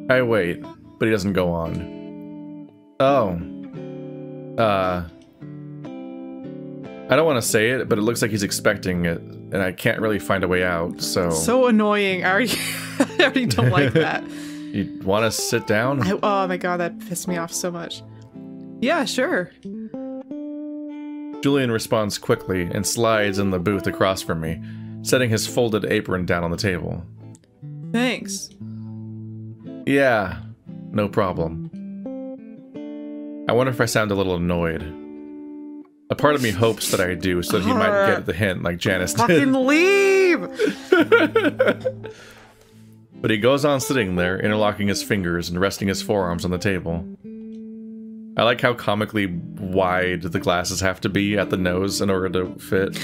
I wait, but he doesn't go on. Oh. I don't want to say it, but it looks like he's expecting it, and I can't really find a way out, so... So annoying. I already don't like that. You want to sit down? Oh my god, that pissed me off so much. Yeah, sure. Julian responds quickly and slides in the booth across from me, setting his folded apron down on the table. Thanks. Yeah, no problem. I wonder if I sound a little annoyed. A part of me hopes that I do, so that he might get the hint like Janice did. Fucking leave! But he goes on sitting there, interlocking his fingers and resting his forearms on the table. I like how comically wide the glasses have to be at the nose in order to fit.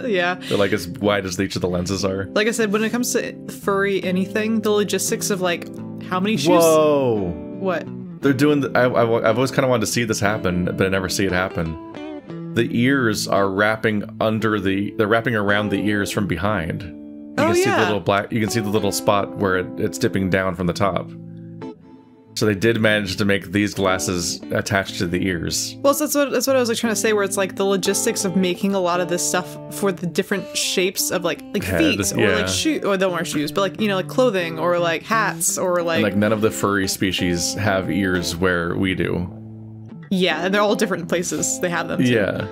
Yeah. They're like as wide as each of the lenses are. Like I said, when it comes to furry anything, the logistics of like, how many shoes? Whoa! What? They're doing... I've always kind of wanted to see this happen, but I never see it happen. The ears are wrapping they're wrapping around the ears from behind. You can see the little you can see the little spot where it's dipping down from the top. So they did manage to make these glasses attached to the ears. Well, so that's what I was like trying to say, where it's like the logistics of making a lot of this stuff for the different shapes of like feet or like shoes, or they don't wear shoes, but like, you know, like clothing or like hats or like... And like none of the furry species have ears where we do. Yeah, and they're all different places they have them too. Yeah.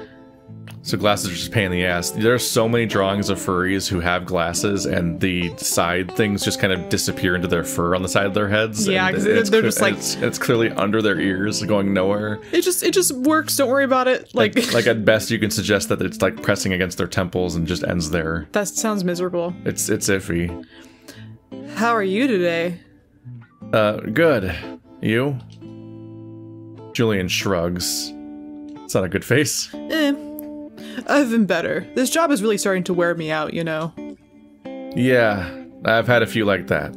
So glasses are just a pain in the ass. There are so many drawings of furries who have glasses and the side things just kind of disappear into their fur on the side of their heads. Yeah, because they're just like... It's clearly under their ears, going nowhere. It just works, don't worry about it. Like at best you can suggest that it's like pressing against their temples and just ends there. That sounds miserable. It's iffy. How are you today? Good. You? Julian shrugs. It's not a good face. I've been better. This job is really starting to wear me out, you know? Yeah, I've had a few like that.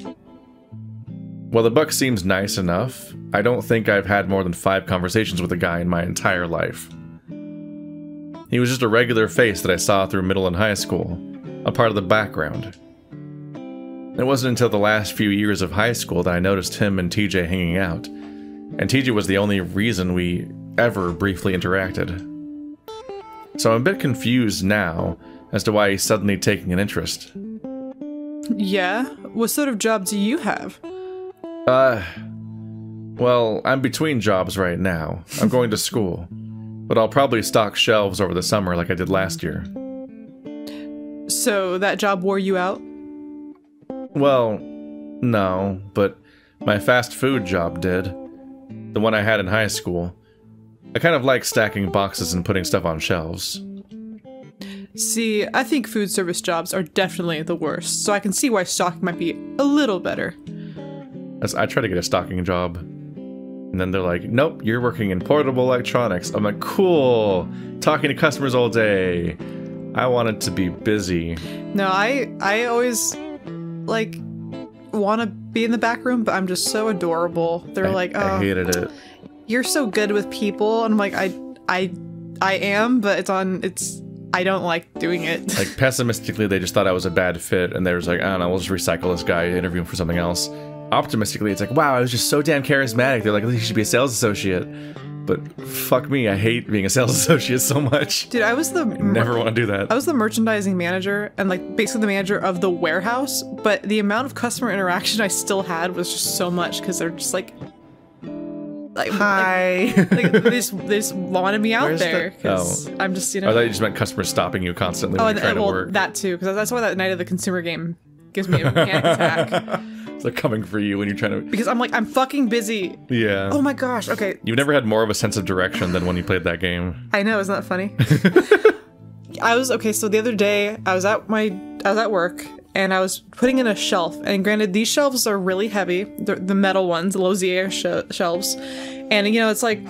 Well, the buck seems nice enough. I don't think I've had more than 5 conversations with a guy in my entire life. He was just a regular face that I saw through middle and high school, a part of the background. It wasn't until the last few years of high school that I noticed him and TJ hanging out, and TJ was the only reason we ever briefly interacted. So I'm a bit confused now as to why he's suddenly taking an interest. Yeah? What sort of job do you have? Well, I'm between jobs right now. I'm going to school, but I'll probably stock shelves over the summer like I did last year. So that job wore you out? Well, no, but my fast food job did. The one I had in high school. I kind of like stacking boxes and putting stuff on shelves. See, I think food service jobs are definitely the worst, so I can see why stocking might be a little better. As I try to get a stocking job, and then they're like, nope, you're working in portable electronics. I'm like, cool, talking to customers all day. I wanted to be busy. No, I always, like, want to be in the back room, but I'm just so adorable. They're like, oh, I hated it. You're so good with people. And I'm like, I am, but I don't like doing it. Like, pessimistically, they just thought I was a bad fit, and they was like, I don't know, we'll just recycle this guy, interview him for something else. Optimistically, it's like, wow, I was just so damn charismatic. They're like, you should be a sales associate. But fuck me, I hate being a sales associate so much. Dude, I was the... Never want to do that. I was the merchandising manager and, like, basically the manager of the warehouse, but the amount of customer interaction I still had was just so much, because they're just like... Hi. They just wanted me out there, because I'm just, you know... I thought you just meant customers stopping you constantly when you're trying to work. That too, because that's why that night of the consumer game gives me a panic attack. So they're coming for you when you're trying to... Because I'm like, I'm fucking busy. Yeah. Oh my gosh, okay. You've never had more of a sense of direction than when you played that game. I know, isn't that funny? So the other day, I was at work, and I was putting in a shelf, and granted, these shelves are really heavy, the metal ones, the Lozier shelves, and you know, it's like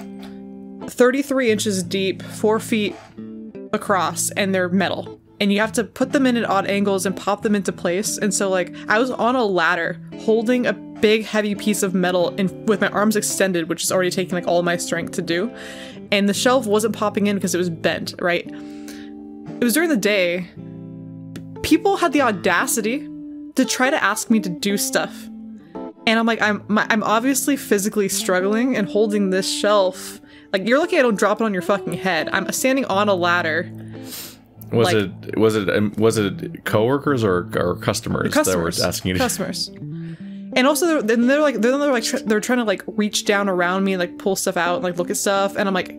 33 inches deep, 4 feet across, and they're metal. And you have to put them in at odd angles and pop them into place. And so, like, I was on a ladder holding a big, heavy piece of metal with my arms extended, which is already taking, like, all my strength to do. And the shelf wasn't popping in because it was bent, right? It was during the day. People had the audacity to try to ask me to do stuff. And I'm like, I'm obviously physically struggling and holding this shelf. Like, you're lucky I don't drop it on your fucking head. I'm standing on a ladder. Was it coworkers or customers that were asking you to... Customers. And also they're trying to like reach down around me and like pull stuff out and like look at stuff, and I'm like,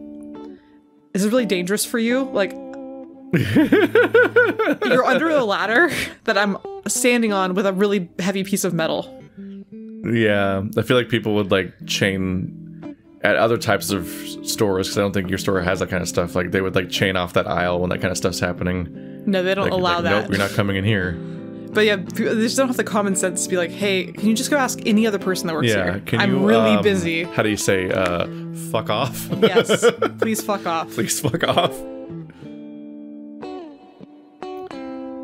is it really dangerous for you? Like, you're under a ladder that I'm standing on with a really heavy piece of metal. Yeah, I feel like people would like chain at other types of stores, because I don't think your store has that kind of stuff. Like, they would like chain off that aisle when that kind of stuff's happening. No, they don't allow that. Nope, you're not coming in here. But yeah, they just don't have the common sense to be like, hey, can you just go ask any other person that works here? I'm really busy. How do you say, fuck off? Yes, please fuck off. Please fuck off.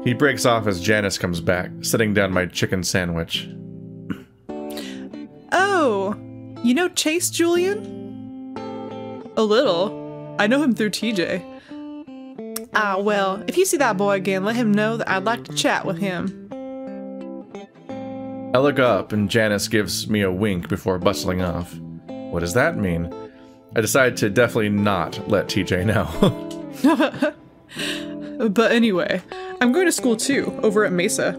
He breaks off as Janice comes back, setting down my chicken sandwich. Oh, you know Chase Julian? A little. I know him through TJ. Ah, well, if you see that boy again, let him know that I'd like to chat with him. I look up, and Janice gives me a wink before bustling off. What does that mean? I decide to definitely not let TJ know. But anyway, I'm going to school too, over at Mesa.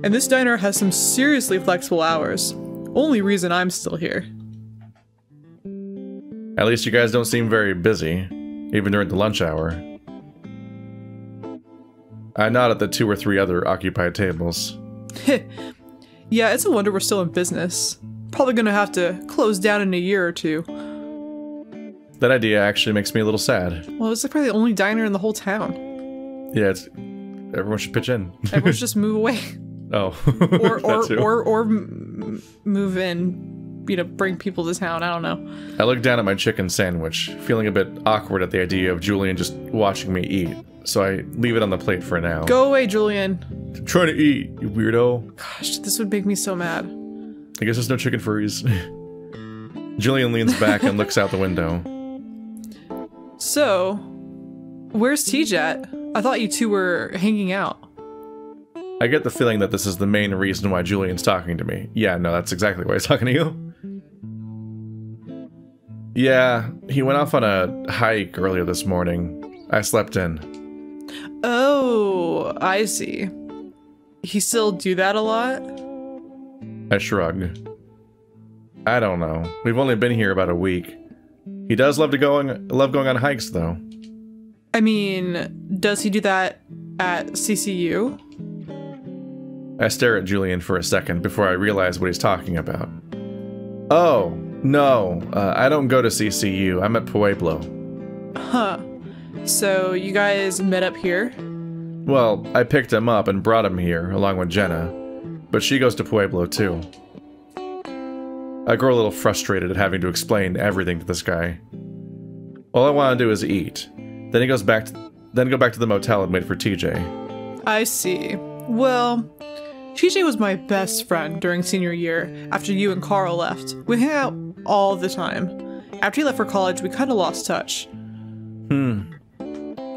And this diner has some seriously flexible hours. Only reason I'm still here. At least you guys don't seem very busy, even during the lunch hour. I nod at the 2 or 3 other occupied tables. Yeah, it's a wonder we're still in business. Probably gonna have to close down in a year or 2. That idea actually makes me a little sad. Well, it's like probably the only diner in the whole town. Yeah, everyone should pitch in. Everyone should just move away. Oh. or move in, you know, bring people to town. I don't know. I look down at my chicken sandwich, feeling a bit awkward at the idea of Julian just watching me eat, so I leave it on the plate for now. Go away, Julian. I'm trying to eat, you weirdo. Gosh, this would make me so mad. I guess there's no chicken furries. Julian leans back and looks out the window. So, where's T-Jet? I thought you two were hanging out. I get the feeling that this is the main reason why Julian's talking to me. Yeah, no, that's exactly why he's talking to you. Yeah, he went off on a hike earlier this morning. I slept in. Oh, I see. He still do that a lot? I shrug. I don't know. We've only been here about a week. He does love going on hikes, though. I mean, does he do that At CCU? I stare at Julian for a second before I realize what he's talking about. Oh, no, I don't go to CCU. I'm at Pueblo. Huh. So you guys met up here? Well, I picked him up and brought him here, along with Jenna. But she goes to Pueblo, too. I grow a little frustrated at having to explain everything to this guy. All I want to do is eat. Then go back to the motel and wait for TJ. I see. Well, TJ was my best friend during senior year after you and Carl left. We hang out all the time. After he left for college, we kind of lost touch.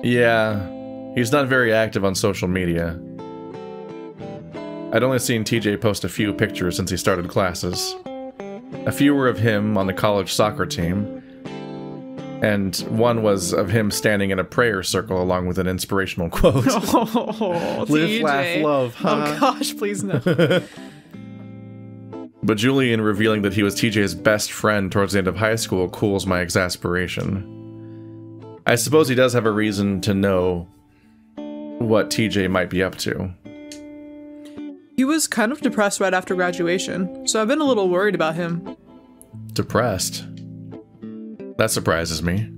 Yeah, he's not very active on social media. I'd only seen TJ post a few pictures since he started classes. A few were of him on the college soccer team, and one was of him standing in a prayer circle along with an inspirational quote. Oh, Live, TJ. laugh, love, huh? Oh gosh, please no. But Julian revealing that he was TJ's best friend towards the end of high school cools my exasperation. I suppose he does have a reason to know what TJ might be up to. He was kind of depressed right after graduation, so I've been a little worried about him. Depressed? That surprises me.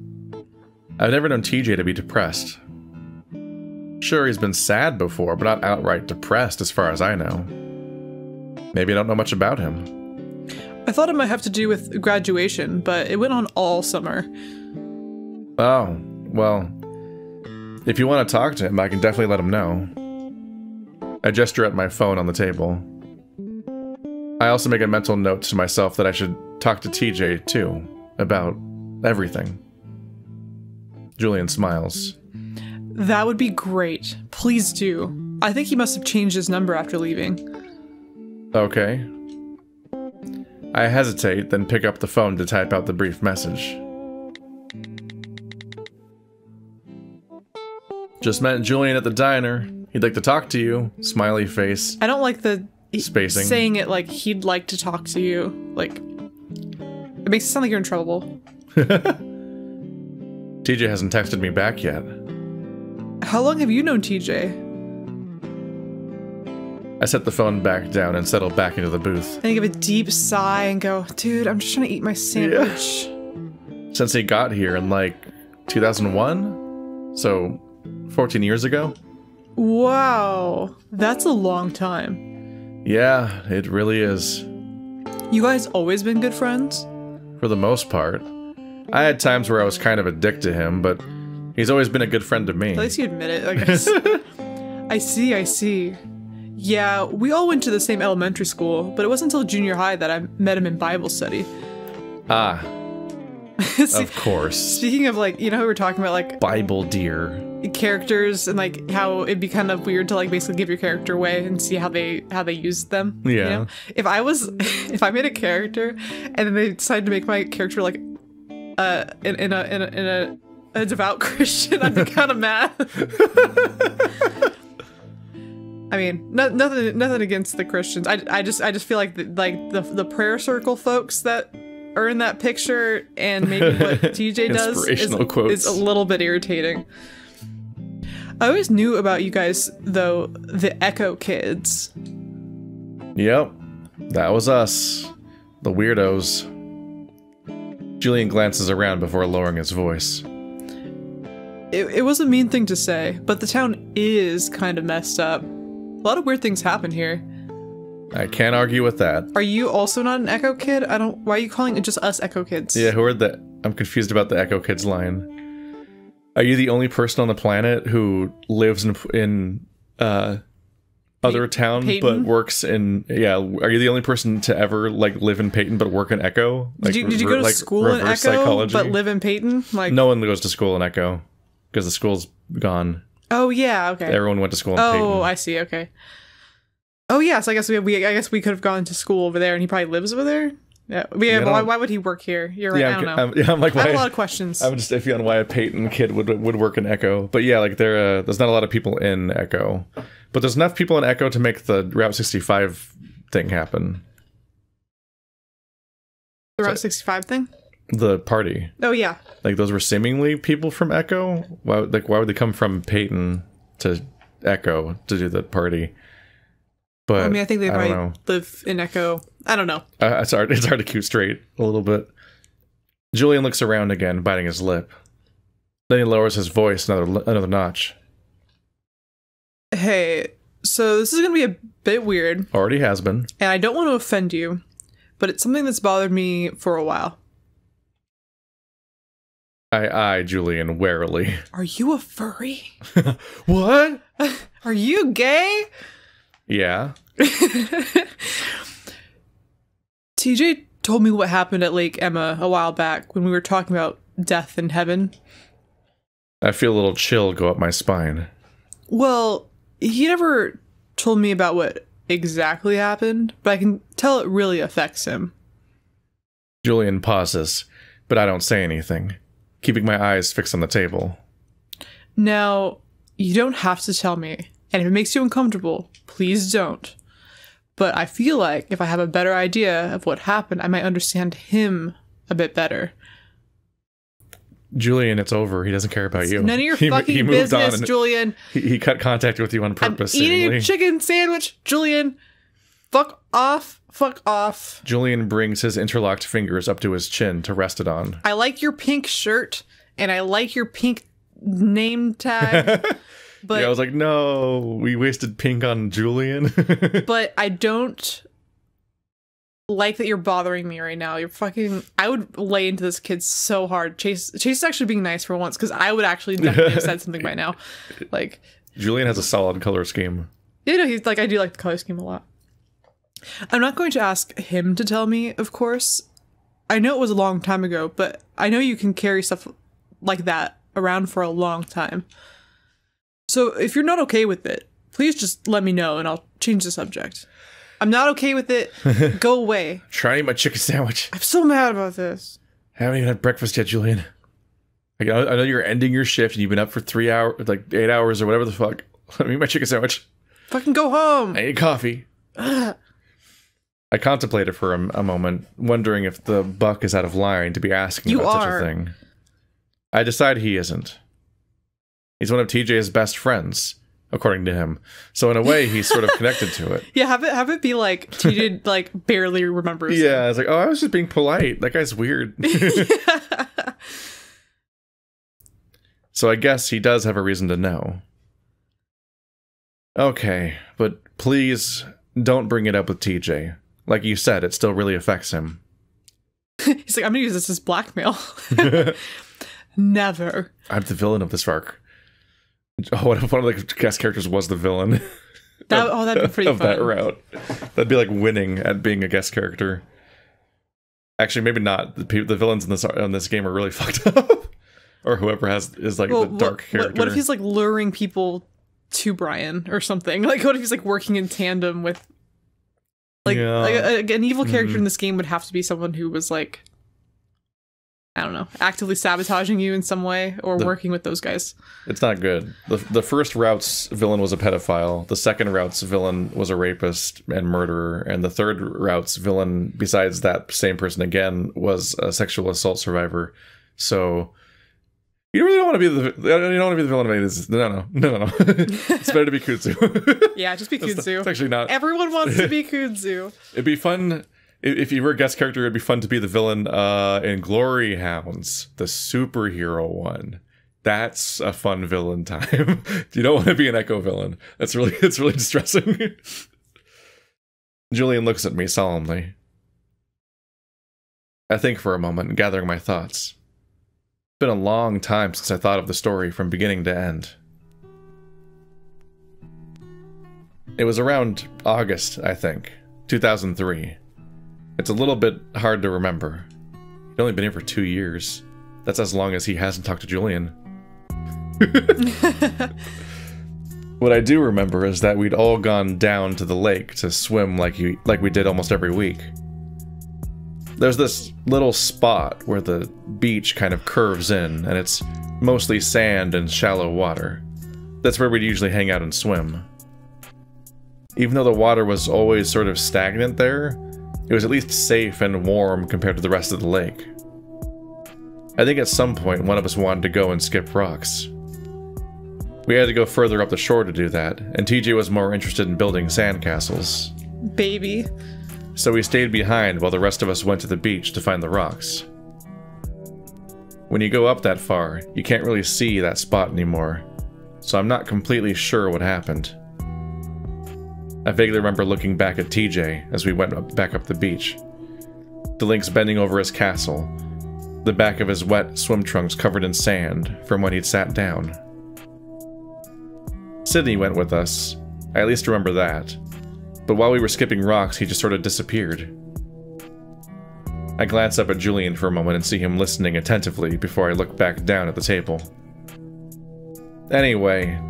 I've never known TJ to be depressed. Sure, he's been sad before, but not outright depressed as far as I know. Maybe I don't know much about him. I thought it might have to do with graduation, but it went on all summer. Oh, well, if you want to talk to him, I can definitely let him know. I gesture at my phone on the table. I also make a mental note to myself that I should talk to TJ, too, about everything. Julian smiles. That would be great. Please do. I think he must have changed his number after leaving. Okay. I hesitate, then pick up the phone to type out the brief message. Just met Julian at the diner. He'd like to talk to you. Smiley face. I don't like the spacing. Saying it like he'd like to talk to you. Like, it makes it sound like you're in trouble. TJ hasn't texted me back yet. How long have you known TJ? I set the phone back down and settle back into the booth. And I give a deep sigh and go, dude, I'm just trying to eat my sandwich. Yeah. Since he got here in like 2001? So 14 years ago? Wow, that's a long time. Yeah, it really is. You guys always been good friends? For the most part. I had times where I was kind of a dick to him, but he's always been a good friend to me. At least you admit it, I guess. I see. Yeah, we all went to the same elementary school, but it wasn't until junior high that I met him in Bible study. Ah. See, of course. Speaking of, like, you know how we were talking about, like, Bible deer characters and, like, how it'd be kind of weird to, like, basically give your character away and see how they used them. Yeah. You know? If I made a character and then they decided to make my character, like, in a devout Christian, I'd be kind of mad. I mean, nothing against the Christians. I just feel like the prayer circle folks that are in that picture and maybe what TJ does is a little bit irritating. I always knew about you guys, though, the Echo Kids. Yep, that was us. The weirdos. Julian glances around before lowering his voice. It was a mean thing to say, but the town is kind of messed up. A lot of weird things happen here. I can't argue with that. Are you also not an Echo Kid? Why are you calling it just us Echo Kids? Yeah, who are the... I'm confused about the Echo Kids line. Are you the only person on the planet who lives in other town Peyton? but works in... Yeah, are you the only person to ever, like, live in Peyton but work in Echo? Like, did you go to school in Echo psychology? but live in Peyton? Like, no one goes to school in Echo because the school's gone. Oh, yeah, okay. Everyone went to school in Peyton. Oh, I see, okay. Oh, yeah, so I guess we could have gone to school over there, and he probably lives over there? Yeah, but why would he work here? You're right, yeah, I don't know. I'm like, I have a lot of questions. I'm just iffy on why a Peyton kid would work in Echo. But yeah, like there's not a lot of people in Echo. But there's enough people in Echo to make the Route 65 thing happen. The Route 65 thing? The party. Oh, yeah. Like, those were seemingly people from Echo? Why would they come from Peyton to Echo to do the party. But I mean, I think they don't might know. live in Echo. I don't know. It's hard to keep straight a little bit. Julian looks around again, biting his lip. Then he lowers his voice another notch. Hey, so this is going to be a bit weird. Already has been. And I don't want to offend you, but it's something that's bothered me for a while. I eye Julian warily. Are you a furry? What? Are you gay? Yeah. TJ told me what happened at Lake Emma a while back when we were talking about death in heaven. I feel a little chill go up my spine. Well, he never told me about what exactly happened, but I can tell it really affects him. Julian pauses, but I don't say anything, keeping my eyes fixed on the table. Now, you don't have to tell me, and if it makes you uncomfortable, please don't. But I feel like if I have a better idea of what happened, I might understand him a bit better. Julian, it's over. He doesn't care about you. None of your he fucking moved on business, and Julian. He cut contact with you on purpose. I'm eating seemingly. a chicken sandwich, Julian. Fuck off. Fuck off. Julian brings his interlocked fingers up to his chin to rest it on. I like your pink shirt, and I like your pink name tag. But yeah, I was like, no, we wasted pink on Julian. but I don't like that you're bothering me right now. You're fucking... I would lay into this kid so hard. Chase is actually being nice for once, because I would actually definitely have said something by now. Like, Julian has a solid color scheme. you know, he's like, I do like the color scheme a lot. I'm not going to ask him to tell me, of course. I know it was a long time ago, but I know you can carry stuff like that around for a long time. So if you're not okay with it, please just let me know and I'll change the subject. I'm not okay with it. Go away. Try to eat my chicken sandwich. I'm so mad about this. Haven't even had breakfast yet, Julian. I know you're ending your shift and you've been up for 3 hours, like 8 hours or whatever the fuck. Let me eat my chicken sandwich. Fucking go home. I need coffee. I contemplated for a moment, wondering if the buck is out of line to be asking about such a thing. I decide he isn't. He's one of TJ's best friends, according to him. So in a way, he's sort of connected to it. Yeah, have it be like TJ like barely remembers. Yeah, it's like, oh, I was just being polite. That guy's weird. So I guess he does have a reason to know. Okay, but please don't bring it up with TJ. Like you said, it still really affects him. He's like, I'm gonna use this as blackmail. Never. I'm the villain of this arc. Oh, what if one of the guest characters was the villain? That'd be pretty of fun. that route. That'd be like winning at being a guest character. Actually, maybe not. The villains in this game are really fucked up. Or whoever is like the dark character. What if he's like luring people to Brian or something? Like, what if he's like working in tandem with like, an evil character in this game would have to be someone who was like, I don't know, actively sabotaging you in some way or working with those guys. It's not good. The first route's villain was a pedophile. The second route's villain was a rapist and murderer. And the third route's villain, besides that same person again, was a sexual assault survivor. So you really don't want to be the villain of any of this. No. It's better to be Kudzu. Yeah, just be Kudzu. It's actually not. Everyone wants to be Kudzu. It'd be fun. If you were a guest character, it'd be fun to be the villain in Glory Hounds, the superhero one. That's a fun villain time. You don't want to be an Echo villain. It's really distressing. Julian looks at me solemnly. I think for a moment, gathering my thoughts. It's been a long time since I thought of the story from beginning to end. It was around August, I think, 2003. It's a little bit hard to remember. He'd only been here for 2 years. That's as long as he hasn't talked to Julian. What I do remember is that we'd all gone down to the lake to swim like we did almost every week. There's this little spot where the beach kind of curves in, and it's mostly sand and shallow water. That's where we'd usually hang out and swim. Even though the water was always sort of stagnant there, it was at least safe and warm compared to the rest of the lake. I think at some point one of us wanted to go and skip rocks. We had to go further up the shore to do that, and TJ was more interested in building sandcastles. Baby. So we stayed behind while the rest of us went to the beach to find the rocks. When you go up that far, you can't really see that spot anymore, so I'm not completely sure what happened. I vaguely remember looking back at TJ as we went back up the beach. The Lynx bending over his castle, the back of his wet swim trunks covered in sand from when he'd sat down. Sydney went with us, I at least remember that, but while we were skipping rocks he just sort of disappeared. I glance up at Julian for a moment and see him listening attentively before I look back down at the table. Anyway,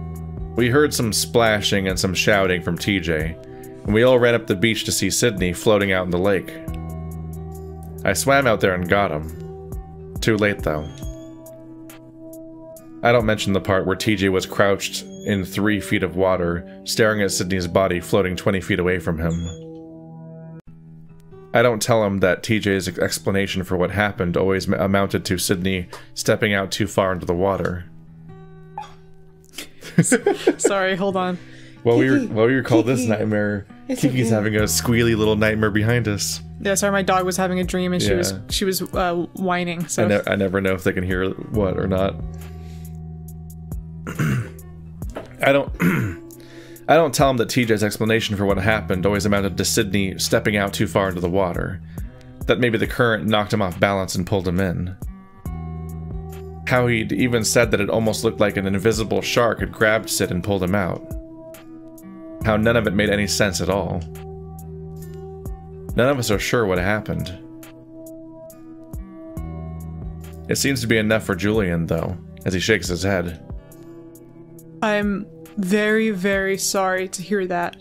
we heard some splashing and some shouting from TJ, and we all ran up the beach to see Sydney floating out in the lake. I swam out there and got him. Too late, though. I don't mention the part where TJ was crouched in 3 feet of water, staring at Sydney's body floating 20 feet away from him. I don't tell him that TJ's explanation for what happened always amounted to Sydney stepping out too far into the water. Sorry, hold on. While we recall this nightmare, Kiki's having a squealy little nightmare behind us. Yeah, sorry, my dog was having a dream and she was whining. So I never know if they can hear what or not. I don't tell him that TJ's explanation for what happened always amounted to Sydney stepping out too far into the water. That maybe the current knocked him off balance and pulled him in. How he'd even said that it almost looked like an invisible shark had grabbed Sid and pulled him out. How none of it made any sense at all. None of us are sure what happened. It seems to be enough for Julian, though, as he shakes his head. I'm very, very sorry to hear that,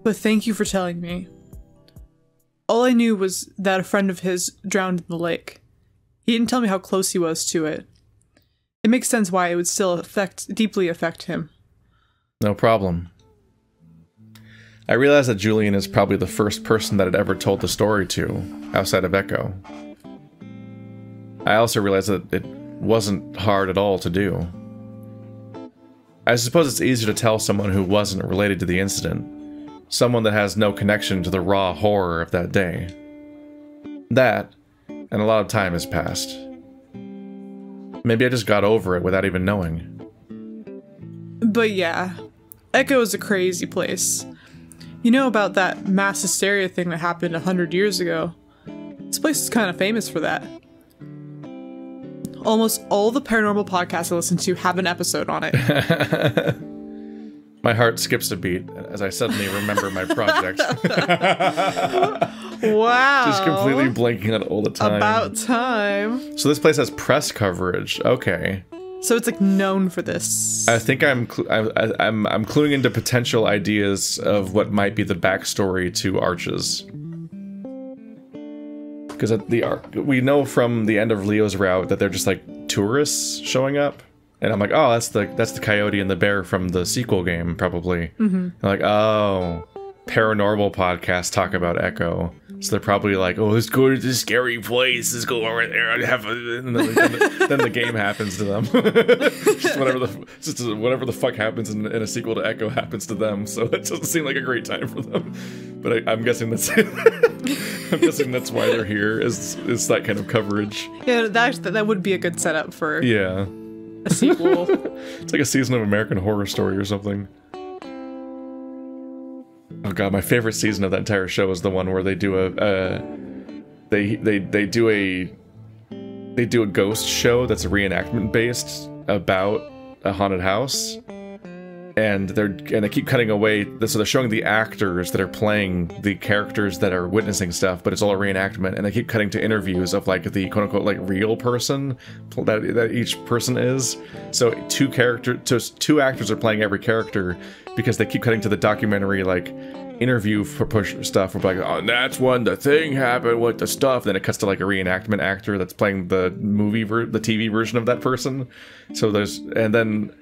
but thank you for telling me. All I knew was that a friend of his drowned in the lake. He didn't tell me how close he was to it. It makes sense why it would still deeply affect him. No problem. I realize that Julian is probably the first person that I'd ever told the story to, outside of Echo. I also realize that it wasn't hard at all to do. I suppose it's easier to tell someone who wasn't related to the incident, someone that has no connection to the raw horror of that day. That, and a lot of time has passed. Maybe I just got over it without even knowing. But yeah, Echo is a crazy place. You know about that mass hysteria thing that happened 100 years ago? This place is kind of famous for that. Almost all the paranormal podcasts I listen to have an episode on it. My heart skips a beat as I suddenly remember my project. Wow. Just completely blanking on it all the time. About time. So this place has press coverage. Okay. So it's like known for this. I think I'm cluing into potential ideas of what might be the backstory to Arches. Because we know from the end of Leo's route that they're just like tourists showing up, and I'm like, oh, that's the coyote and the bear from the sequel game, probably. Mm-hmm. Like, oh, paranormal podcasts talk about Echo, so they're probably like, oh, let's go to this scary place. Let's go over there and have and then the game happens to them. just whatever the fuck happens in a sequel to Echo happens to them. So it doesn't seem like a great time for them. But I'm guessing that's that's why they're here. Is that kind of coverage? Yeah, that would be a good setup for a sequel. It's like a season of American Horror Story or something. Oh god, my favorite season of that entire show is the one where they do they do a ghost show that's reenactment based about a haunted house, and they keep cutting away. So they're showing the actors that are playing the characters that are witnessing stuff, but it's all a reenactment, and they keep cutting to interviews of like the quote unquote like real person that each person is. So two actors are playing every character, because they keep cutting to the documentary like interview for push stuff. We're like, oh, and that's when the thing happened with the stuff. Then it cuts to like a reenactment actor that's playing the the TV version of that person. So and then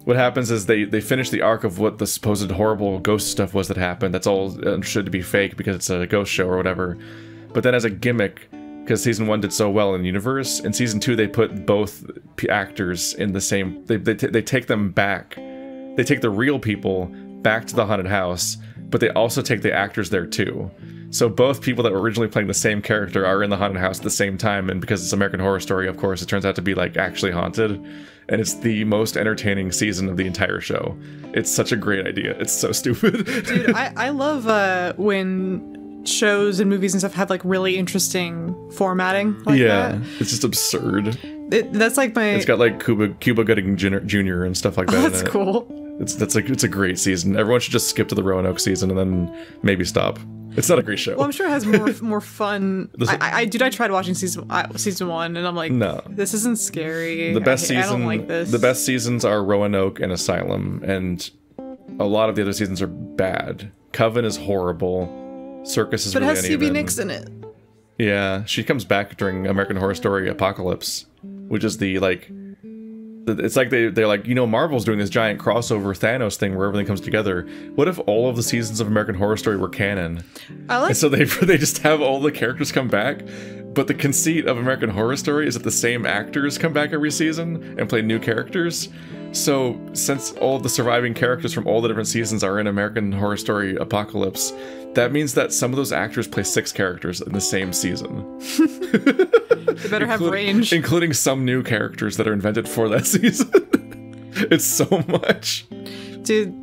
what happens is they finish the arc of what the supposed horrible ghost stuff was that happened. That's all understood to be fake because it's a ghost show or whatever. But then as a gimmick, because season 1 did so well in the universe, in season 2 they put both actors in the same. They take them back. They take the real people back to the haunted house, but they also take the actors there too. So both people that were originally playing the same character are in the haunted house at the same time, and because it's American Horror Story, of course, it turns out to be like actually haunted, and it's the most entertaining season of the entire show. It's such a great idea. It's so stupid. Dude, I love when shows and movies and stuff have like really interesting formatting like that. It's just absurd. That's like my... It's got like Cuba Gooding Jr. and stuff like that. Oh, that's cool. It's a great season. Everyone should just skip to the Roanoke season and then maybe stop. It's not a great show. Well, I'm sure it has more fun. I tried watching season 1, and I'm like, no, this isn't scary. The best season. I don't like this. The best seasons are Roanoke and Asylum, and a lot of the other seasons are bad. Coven is horrible. Circus is really uneven. But it has CB Nix in it. Yeah, she comes back during American Horror Story Apocalypse, which is the like. It's like they're like, you know, Marvel's doing this giant crossover Thanos thing where everything comes together. What if all of the seasons of American Horror Story were canon? And so they just have all the characters come back, but the conceit of American Horror Story is that the same actors come back every season and play new characters. So since all of the surviving characters from all the different seasons are in American Horror Story Apocalypse, that means that some of those actors play 6 characters in the same season. They better have range. Including some new characters that are invented for that season. It's so much. Dude.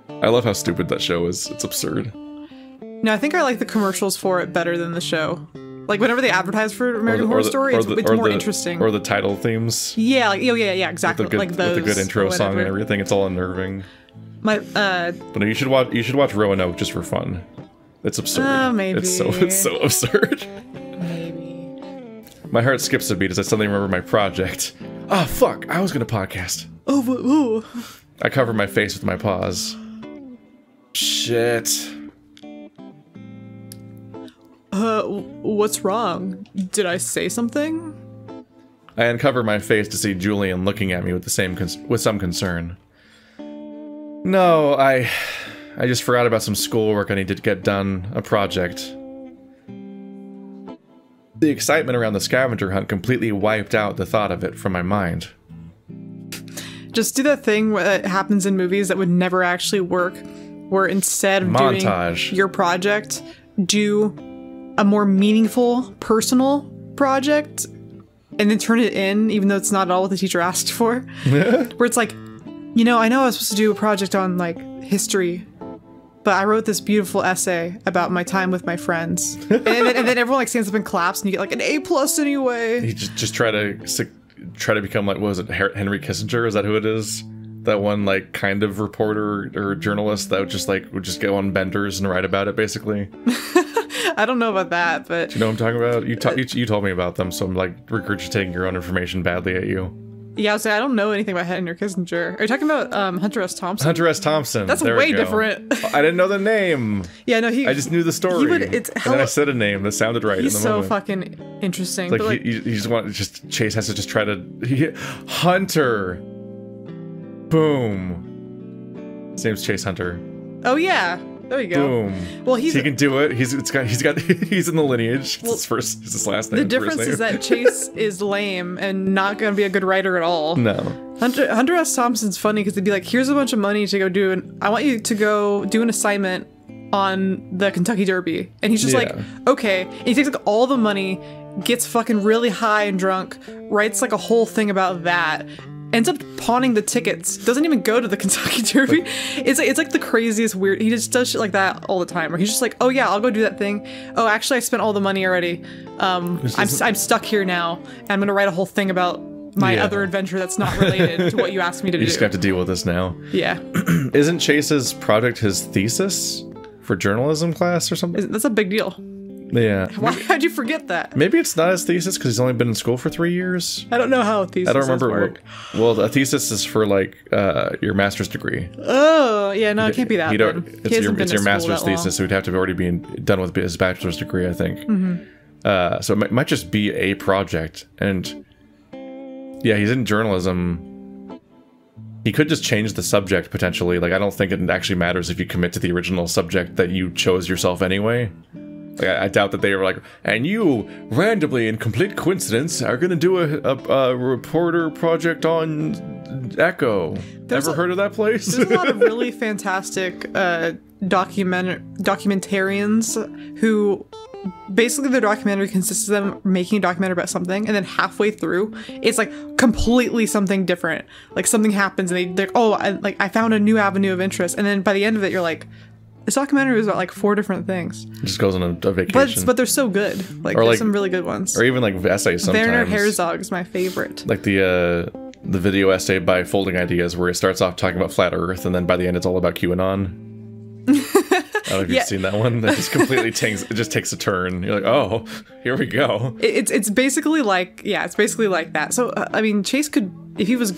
I love how stupid that show is. It's absurd. No, I think I like the commercials for it better than the show. Like, whenever they advertise for American Horror Story, it's more interesting. Or the title themes. Yeah, yeah, exactly. With the good intro song and everything. It's all unnerving. But no, you should watch Roanoke just for fun. It's absurd. Maybe. It's so absurd. Maybe. My heart skips a beat as I suddenly remember my project. Ah, fuck! I was gonna podcast. Oh. I cover my face with my paws. Shit. What's wrong? Did I say something? I uncover my face to see Julian looking at me with some concern. No, I just forgot about some schoolwork I need to get done, a project. The excitement around the scavenger hunt completely wiped out the thought of it from my mind. Just do that thing that happens in movies that would never actually work, where instead of doing your project, do a more meaningful, personal project, and then turn it in, even though it's not at all what the teacher asked for. Where it's like, you know, I know I was supposed to do a project on, like, history, but I wrote this beautiful essay about my time with my friends. and then everyone, like, stands up and claps, and you get, like, an A+ anyway. You just try to become, like, what was it, Henry Kissinger? Is that who it is? That one, like, kind of reporter or journalist that would just go on benders and write about it, basically. I don't know about that, but... Do you know what I'm talking about? You told me about them, so I'm, like, regurgitating your own information badly at you. Yeah, I was saying, I don't know anything about Henry Kissinger. Are you talking about Hunter S. Thompson? Hunter S. Thompson. That's way different. I didn't know the name. Yeah, no, I just knew the story. And then I said a name that sounded right in the moment. He's so fucking interesting. It's like, Chase has to just try to... Hunter! Boom. His name's Chase Hunter. Oh, yeah. There you go. Boom. Well, he can do it. He's in the lineage. Well, it's his last name. The difference is that Chase is lame and not going to be a good writer at all. No. Hunter S. Thompson's funny because they'd be like, here's a bunch of money to go do I want you to go do an assignment on the Kentucky Derby. And he's just like, okay. And he takes like all the money, gets fucking really high and drunk, writes like a whole thing about that, ends up pawning the tickets, doesn't even go to the Kentucky Derby. It's like the craziest weird, he just does shit like that all the time, where he's just like, oh yeah, I'll go do that thing. Oh, actually I spent all the money already. I'm stuck here now, and I'm gonna write a whole thing about my other adventure that's not related to what you asked me to do. You just have to deal with this now. Yeah. Isn't Chase's project his thesis for journalism class or something? That's a big deal. Yeah. Why'd you forget that? Maybe it's not his thesis because he's only been in school for 3 years. I don't know how a thesis work. Well, a thesis is for like your master's degree. Oh, yeah, no, it can't be that. It's your master's thesis, so he'd have to already be done with his bachelor's degree, I think. Mm-hmm. So it might just be a project. And yeah, he's in journalism. He could just change the subject potentially. Like, I don't think it actually matters if you commit to the original subject that you chose yourself anyway. Like, I doubt that they were like, and you randomly, in complete coincidence, are going to do a reporter project on Echo. Ever heard of that place? There's a lot of really fantastic documentarians who basically their documentary consists of them making a documentary about something, and then halfway through it's like completely something different. Like something happens and they're oh, I found a new avenue of interest, and then by the end of it you're like, this documentary was about like 4 different things. It just goes on a vacation. But they're so good. Like there's some really good ones. Or even like essays sometimes. Werner Herzog is my favorite. Like the video essay by Folding Ideas, where it starts off talking about flat Earth, and then by the end it's all about QAnon. I don't know if you've seen that one. That just completely takes a turn. You're like, oh, here we go. It's basically like, it's basically like that. So I mean, Chase could, if he was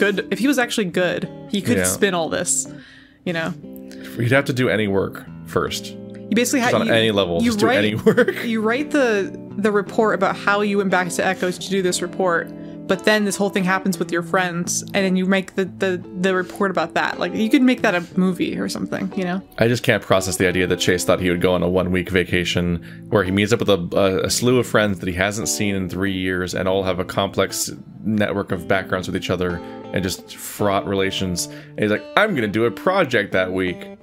actually good, he could spin all this, you know. You'd have to do any work first. You basically have on any level. Just do any work. You write the report about how you went back to Echo to do this report. But then this whole thing happens with your friends, and then you make the report about that. Like, you could make that a movie or something, you know? I just can't process the idea that Chase thought he would go on a 1-week vacation where he meets up with a slew of friends that he hasn't seen in 3 years and all have a complex network of backgrounds with each other and just fraught relations. And he's like, I'm going to do a project that week.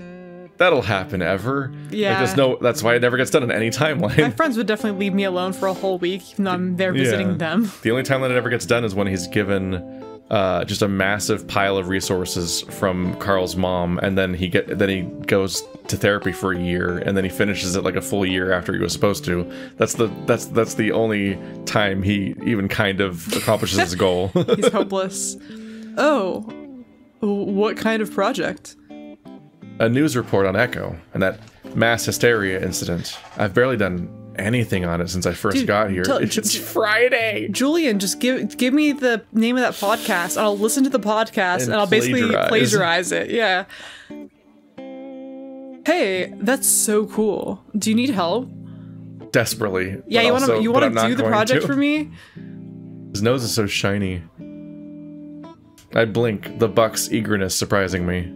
That'll happen ever. Yeah. Like, that's why it never gets done in any timeline. My friends would definitely leave me alone for a whole week, even though I'm there visiting them. The only time that it ever gets done is when he's given just a massive pile of resources from Carl's mom, and then he goes to therapy for a year, and then he finishes it like a full year after he was supposed to. That's the only time he even kind of accomplishes his goal. He's hopeless. Oh, what kind of project? A news report on Echo and that mass hysteria incident. I've barely done anything on it since I first got here. It's Friday. Julian, just give me the name of that podcast, and I'll listen to the podcast, and I'll basically plagiarize it. Yeah. Hey, that's so cool. Do you need help? Desperately. Yeah, you want to do the project for me? His nose is so shiny. I blink, the buck's eagerness surprising me.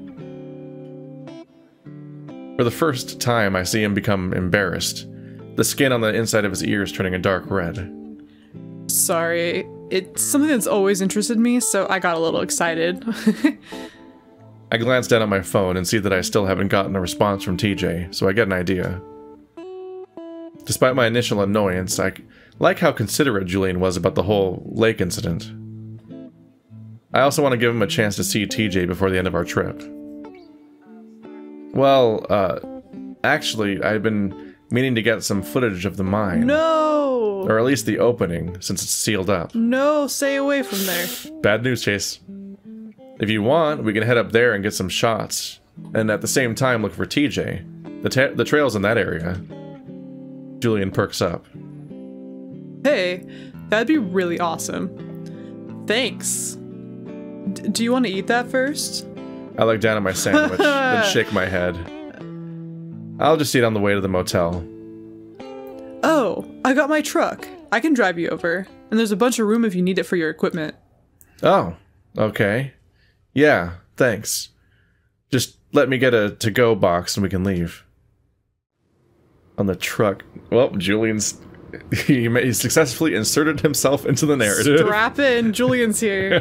For the first time, I see him become embarrassed. The skin on the inside of his ears turning a dark red. Sorry, it's something that's always interested me, so I got a little excited. I glance down at my phone and see that I still haven't gotten a response from TJ, so I get an idea. Despite my initial annoyance, I like how considerate Julian was about the whole lake incident. I also want to give him a chance to see TJ before the end of our trip. Well, actually, I've been meaning to get some footage of the mine. No! Or at least the opening, since it's sealed up. No, stay away from there. Bad news, Chase. If you want, we can head up there and get some shots. And at the same time, look for TJ. The trail's in that area. Julian perks up. Hey, that'd be really awesome. Thanks. Do you want to eat that first? I look down at my sandwich, then shake my head. I'll just eat on the way to the motel. Oh, I got my truck. I can drive you over. And there's a bunch of room if you need it for your equipment. Oh, okay. Yeah, thanks. Just let me get a to-go box and we can leave. On the truck. Well, Julian's... He successfully inserted himself into the narrative. Strap in, Julian's here.